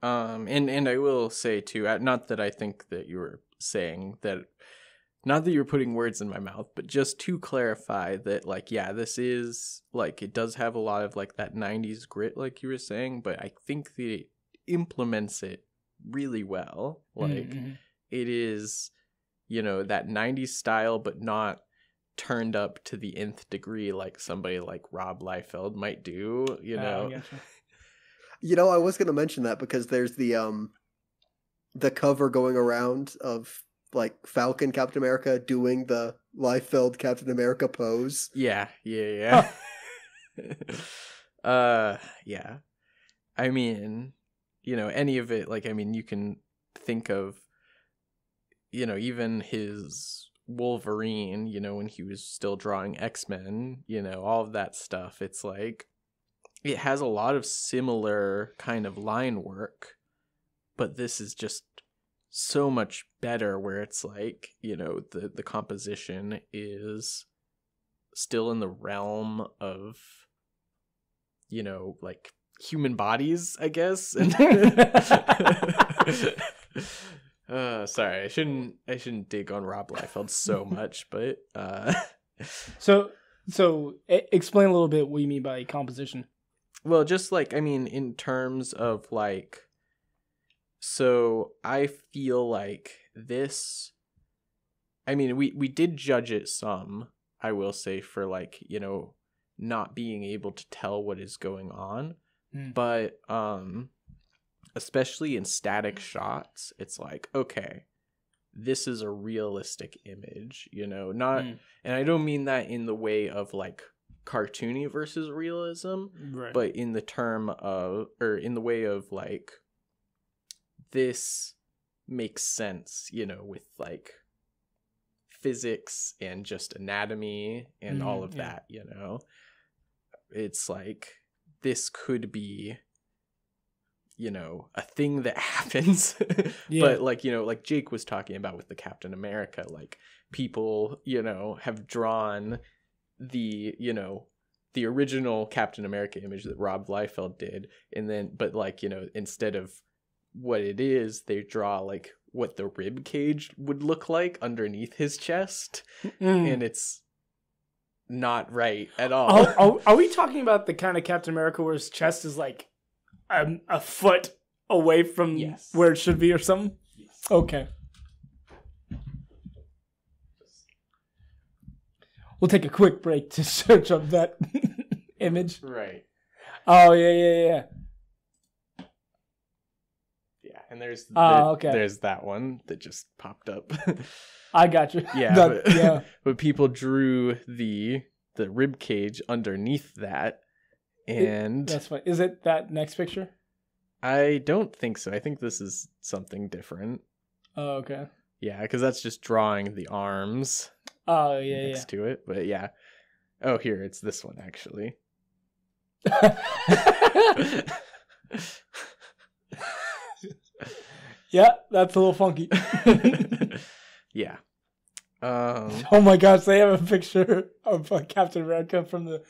And I will say too, not that I think that you were saying that not that you're putting words in my mouth, but just to clarify that, like, yeah, this is, like, it does have a lot of, like, that 90s grit, like you were saying, but I think that it implements it really well. Like, it is, you know, that 90s style, but not turned up to the nth degree like somebody like Rob Liefeld might do, you know. You know, I was going to mention that because there's the cover going around of like Falcon Captain America doing the Liefeld Captain America pose. Yeah. Yeah. I mean, you know, any of it, like, I mean, you can think of, you know, even his Wolverine, you know, when he was still drawing X-Men, you know, all of that stuff. It's like, it has a lot of similar kind of line work, but this is just so much better, where it's like, you know, the composition is still in the realm of, you know, like human bodies, I guess. Sorry, I shouldn't dig on Rob Liefeld so much, but So explain a little bit what you mean by composition. Well, just like, I mean, in terms of like, so I feel like this, I mean, we did judge it some, I will say, for like, you know, not being able to tell what is going on, but especially in static shots, it's like, okay, this is a realistic image, you know, not, and I don't mean that in the way of like cartoony versus realism, right, but in the term of, or in the way of like, this makes sense, you know, with like physics and just anatomy and all of that, you know. It's like, this could be, you know, a thing that happens. But like, you know, like Jake was talking about with the Captain America, like people, you know, have drawn the, you know, the original Captain America image that Rob Liefeld did, and then, but like, you know, instead of what it is, they draw like what the rib cage would look like underneath his chest, and it's not right at all. Are we talking about the kind of Captain America where his chest is like a foot away from where it should be or something? Yes. Okay. We'll take a quick break to search up that image. Right. Oh, yeah. Yeah, and there's okay. There's that one that just popped up. I got you. Yeah, but people drew the rib cage underneath that, and that's fine. Is it that next picture? I don't think so. I think this is something different. Oh, okay. Yeah, because that's just drawing the arms. Oh, yeah, next to it, but yeah. Oh, here, it's this one actually. Yeah, that's a little funky. Yeah. Oh my gosh, they have a picture of Captain America from the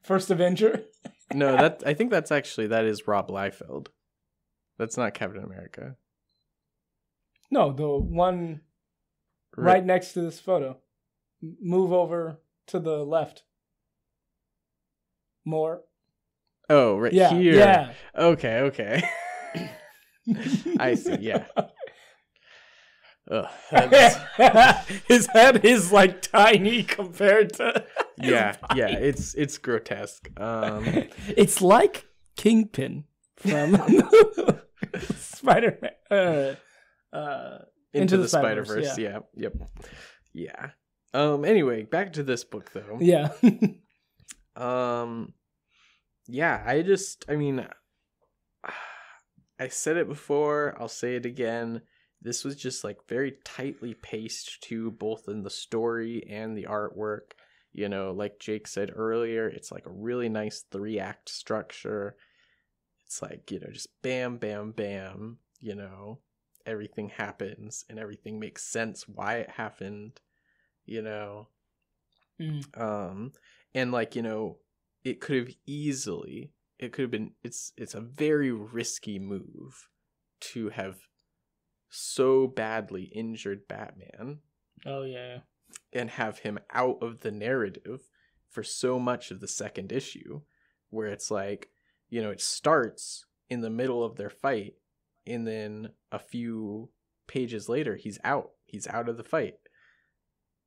first Avenger. No, I think that is Rob Liefeld. That's not Captain America. No, the one right next to this photo. Move over to the left. More. Oh, right here. Yeah. Okay. I see, yeah. His head is like tiny compared to yeah, it's grotesque. It's like Kingpin from Spider-Man. Into the Spider-Verse. Yeah. Yep. Yeah. Anyway, back to this book though. Yeah. Yeah, I mean, I said it before, I'll say it again. This was just like very tightly paced too, both in the story and the artwork. You know, like Jake said earlier, it's like a really nice 3-act structure. It's like, you know, just bam, bam, bam, you know, everything happens and everything makes sense why it happened, you know. And like, you know, it could have been, it's a very risky move to have so badly injured Batman Oh yeah. and have him out of the narrative for so much of the second issue, where it's like, it starts in the middle of their fight, and then a few pages later he's out of the fight,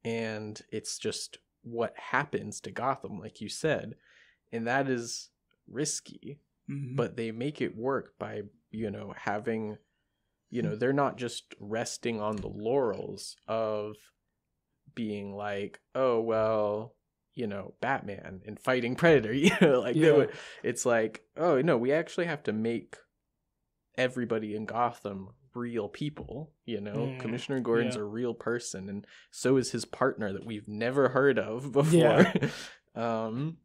and it's just what happens to Gotham, like you said, and that is risky. But they make it work by having, they're not just resting on the laurels of being like, oh well, Batman and fighting Predator, it's like, oh no, we actually have to make everybody in Gotham real people. Commissioner Gordon's a real person, and so is his partner that we've never heard of before. And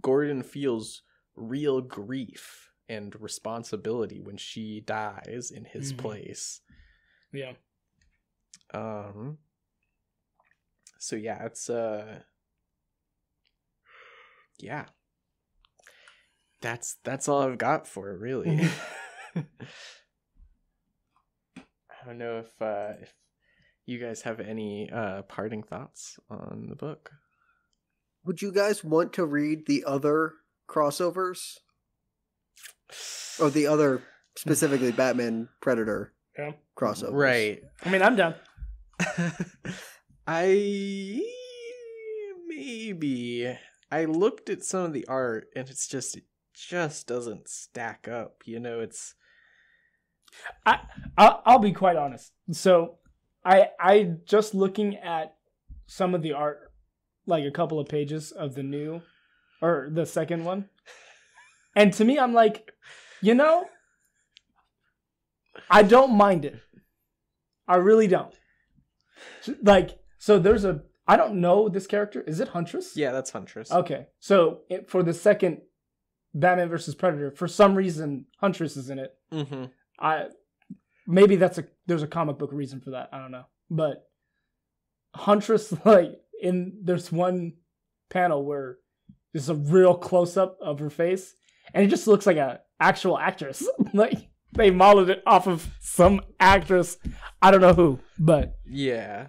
Gordon feels real grief and responsibility when she dies in his place. Yeah. So yeah, it's yeah. That's all I've got for it, really. I don't know if you guys have any parting thoughts on the book. Would you guys want to read the other crossovers? Or the other, specifically Batman Predator crossovers? Right. I mean, I'm down. Maybe. I looked at some of the art and it just doesn't stack up. It's I'll be quite honest. So I just looking at some of the art, like a couple of pages of the new or the second one. And to me, I'm like, I don't mind it. I really don't. Like, so there's I don't know this character. Is it Huntress? Yeah, that's Huntress. Okay. So for the second Batman versus Predator, for some reason, Huntress is in it. Maybe there's a comic book reason for that. I don't know. But Huntress, there's one panel where there's a real close up of her face, and it just looks like an actual actress. Like they modeled it off of some actress. I don't know who, but yeah,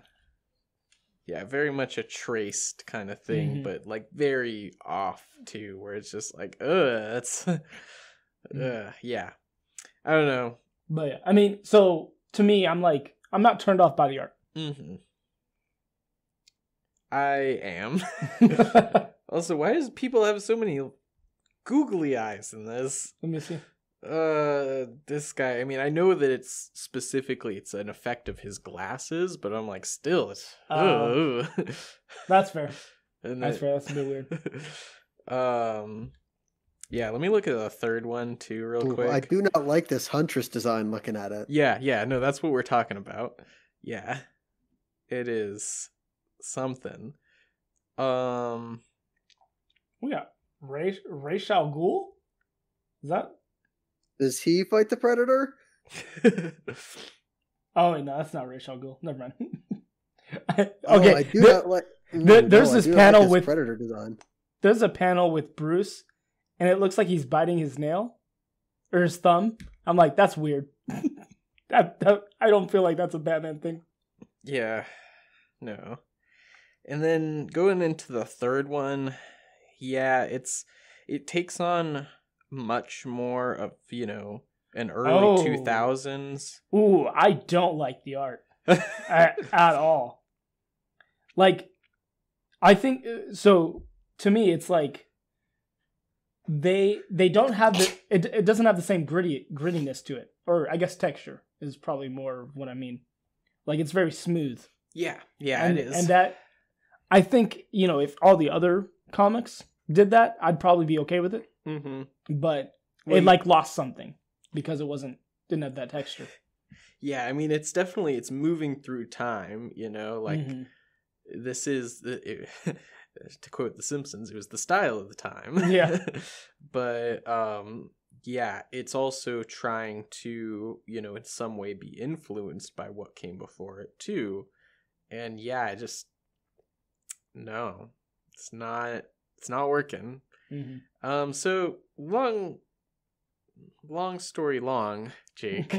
very much a traced kind of thing, but very off too, where it's just like, that's, yeah, I don't know. But yeah, I mean, so to me, I'm not turned off by the art. I am. Also, why does people have so many googly eyes in this? Let me see. This guy, I mean, I know that it's an effect of his glasses, but I'm like, still, it's that's fair. That's fair. That's a bit weird. Yeah, let me look at the third one too real quick. I do not like this Huntress design looking at it. Yeah, no, that's what we're talking about. Yeah. It is something. We got Ra's al Ghul? Is that? Does he fight the Predator? Oh no, that's not Ra's al Ghul. Never mind. Okay, I do not like. There's this panel with Predator design. There's a panel with Bruce, and it looks like he's biting his nail or his thumb. I'm like, that's weird. I don't feel like that's a Batman thing. Yeah, no. And then going into the third one, yeah, it takes on much more of, an early 2000s. Ooh, I don't like the art at all. Like, I think, so to me, it's like, they don't have it doesn't have the same grittiness to it. Or I guess texture is probably more what I mean. Like, it's very smooth. Yeah, it is. And that, I think, if all the other comics did that, I'd probably be okay with it. But it lost something because it didn't have that texture. Yeah, I mean, it's moving through time, this is, to quote The Simpsons, it was the style of the time. Yeah. But, yeah, it's also trying to, in some way be influenced by what came before it too. And yeah, no, it's not working. So long story long, Jake.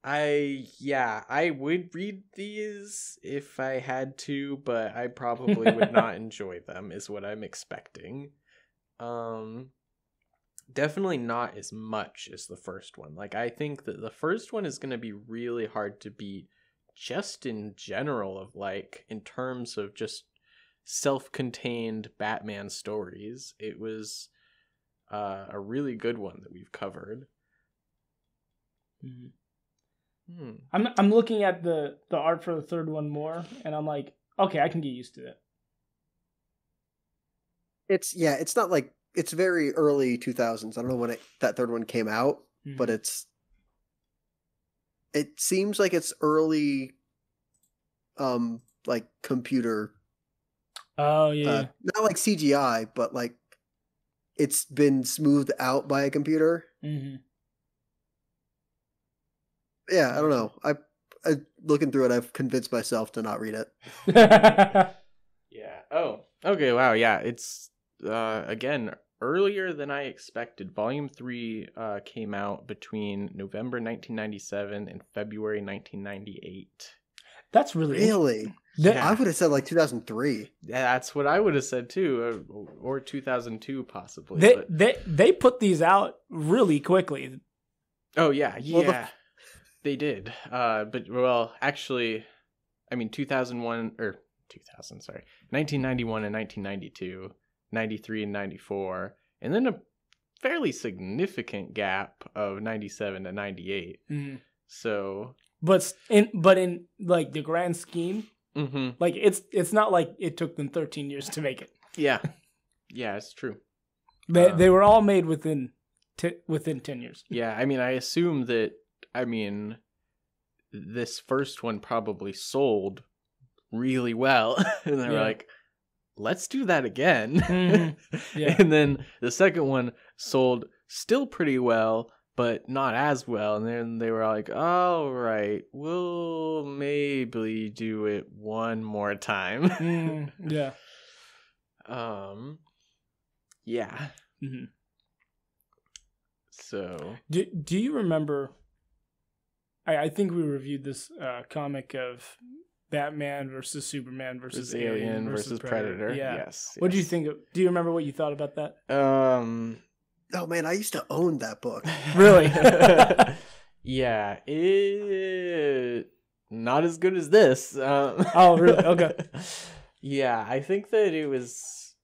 I would read these if I had to, but I probably would not enjoy them, is what I'm expecting. Definitely not as much as the first one. Like, I think that the first one is going to be really hard to beat just in general, of like, in terms of just self-contained Batman stories. It was a really good one that we've covered. I'm looking at the art for the third one more, and I'm like, okay, I can get used to it. It's not like, it's very early 2000s. I don't know when that third one came out, but it seems like it's early, like computer. Oh yeah, not like CGI, but like it's been smoothed out by a computer. Mm-hmm. Yeah, I don't know. I looking through it, I've convinced myself to not read it. Yeah. Oh, okay. Wow. Yeah. It's, again, earlier than I expected. Volume 3 came out between November 1997 and February 1998. That's really Yeah. I would have said like 2003. Yeah, that's what I would have said too, or 2002 possibly. They put these out really quickly. Oh yeah, yeah, they did. But well, actually, I mean 2001 or 2000, sorry, 1991 and 1992, 93 and 94, and then a fairly significant gap of 97 to 98. Mm-hmm. So, but in like the grand scheme, like it's not like it took them 13 years to make it. Yeah, yeah, it's true. They were all made within 10 years. Yeah, I mean, I assume that. I mean, this first one probably sold really well, and they were like, let's do that again. Mm-hmm. Yeah. And then the second one sold still pretty well, but not as well. And then they were like, all right, we'll maybe do it one more time. Yeah. Yeah. Mm-hmm. So do you remember, I think we reviewed this comic of Batman versus Superman versus Alien versus Predator. Yeah. Yes. What do you think do you remember what you thought about that? Oh man, I used to own that book. Really? Yeah, not as good as this. Oh, really? Okay. Yeah, I think that it was,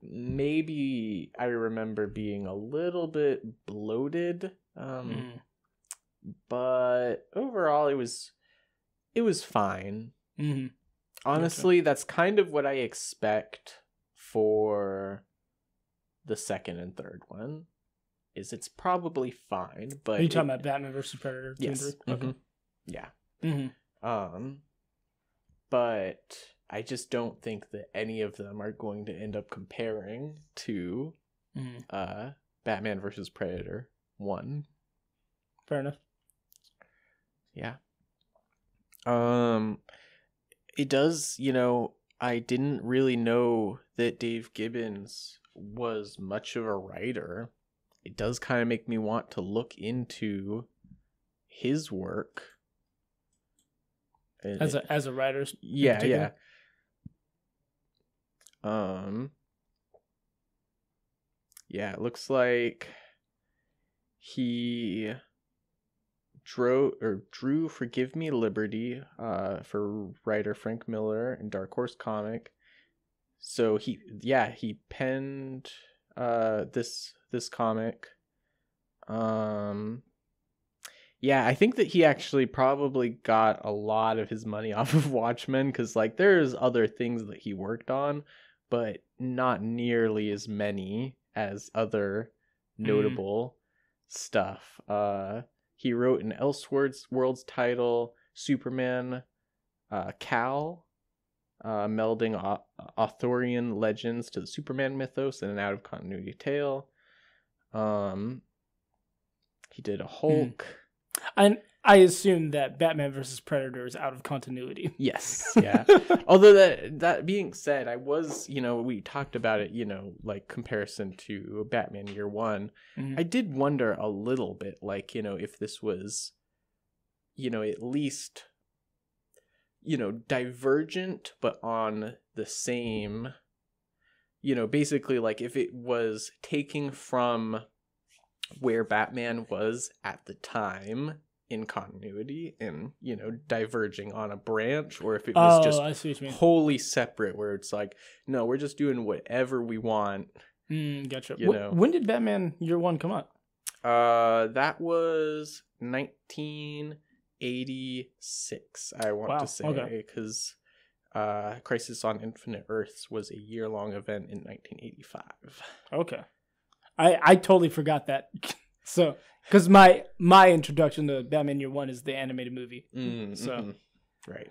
maybe I remember being a little bit bloated. But overall it was fine. Mm-hmm. Honestly, that's kind of what I expect for the second and third one. It's probably fine, but Are you talking about Batman versus Predator? Yes. Okay. Yeah. Mm-hmm. But I just don't think that any of them are going to end up comparing to Batman versus Predator 1. Fair enough. Yeah. It does, I didn't really know that Dave Gibbons was much of a writer. It does kind of make me want to look into his work. As a writer. Yeah. Yeah, it looks like he drew Forgive Me Liberty for writer Frank Miller and Dark Horse Comic. So he penned this comic. Yeah, I think that he actually probably got a lot of his money off of Watchmen, because like there's other things that he worked on, but not nearly as many as other notable stuff. He wrote an Elseworlds title, Superman, Cal, melding Arthurian legends to the Superman mythos in an out-of-continuity tale. He did a Hulk. And I assume that Batman versus Predator is out of continuity. Yes, yeah. Although that being said, I was, we talked about it, like comparison to Batman Year One. I did wonder a little bit, like, if this was at least, divergent, but on the same, basically like if it was taking from where Batman was at the time in continuity and, diverging on a branch, or if it was I see what you mean. wholly separate where it's like, no, we're just doing whatever we want. Gotcha. When did Batman Year One come out? That was 1986, I want to say, because Crisis on Infinite Earths was a year-long event in 1985. Okay. I totally forgot that. So, because my introduction to Batman Year One is the animated movie. Right.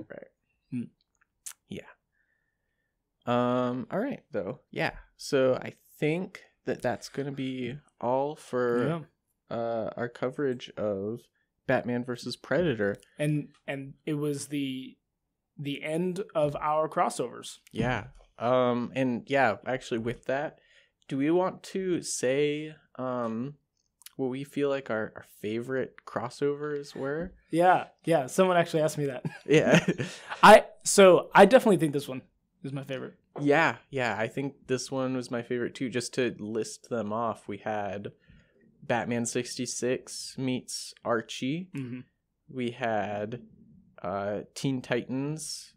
Yeah. All right, though. Yeah. So I think that's going to be all for our coverage of Batman versus Predator. And it was the end of our crossovers. Yeah. And yeah, actually with that, do we want to say what we feel like our favorite crossovers were? Yeah. Someone actually asked me that. Yeah. I definitely think this one is my favorite. Yeah. I think this one was my favorite too. Just to list them off, we had Batman 66 meets Archie. Mm-hmm. We had Teen Titans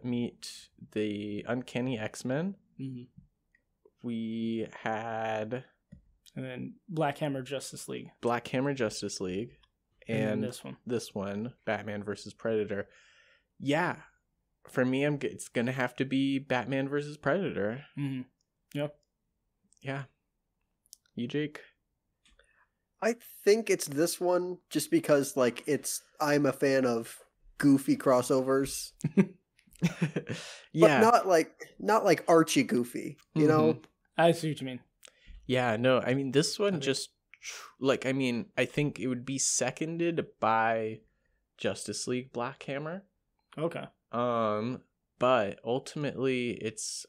meet the Uncanny X-Men. Mm-hmm. We had... And then Black Hammer Justice League. And this one, Batman versus Predator. Yeah. For me, it's going to have to be Batman versus Predator. Mm-hmm. Yep. Yeah. You, Jake? I think it's this one just because I'm a fan of goofy crossovers. Yeah. But not like Archie goofy, you know? I see what you mean. Yeah, no, I mean, this one I think it would be seconded by Justice League Black Hammer. Okay. But ultimately it's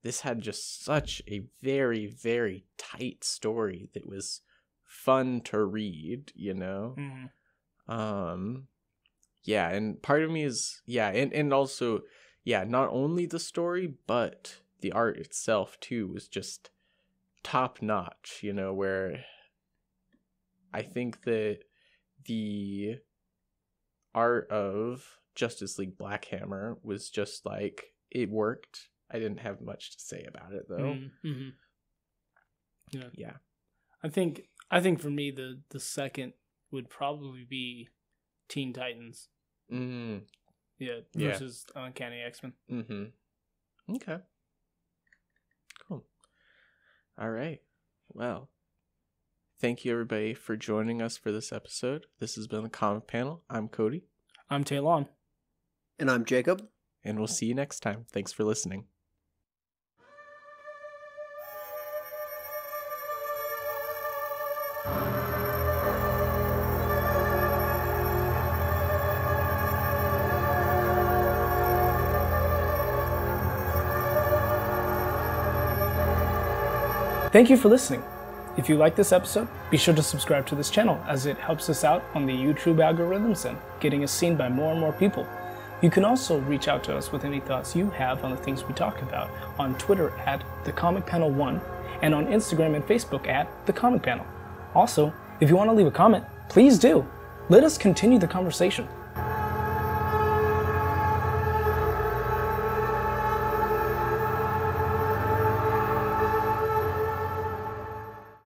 this had just such a very, very tight story that was fun to read, Mm-hmm. Yeah, and part of me is and also not only the story but the art itself too was just top notch, where I think that the art of Justice League Black Hammer was just like, it worked. I didn't have much to say about it though. Mm-hmm. Yeah. I think for me the second would probably be Teen Titans. Mm. Yeah, versus Uncanny X-Men. Mm-hmm. Okay. Cool. All right. Well, thank you everybody for joining us for this episode. This has been the Comic Panel. I'm Cody. I'm Taylon. And I'm Jacob. And we'll see you next time. Thanks for listening. Thank you for listening. If you like this episode, be sure to subscribe to this channel as it helps us out on the YouTube algorithms and getting us seen by more and more people. You can also reach out to us with any thoughts you have on the things we talk about on Twitter at TheComicPanel1 and on Instagram and Facebook at TheComicPanel. Also, if you want to leave a comment, please do. Let us continue the conversation.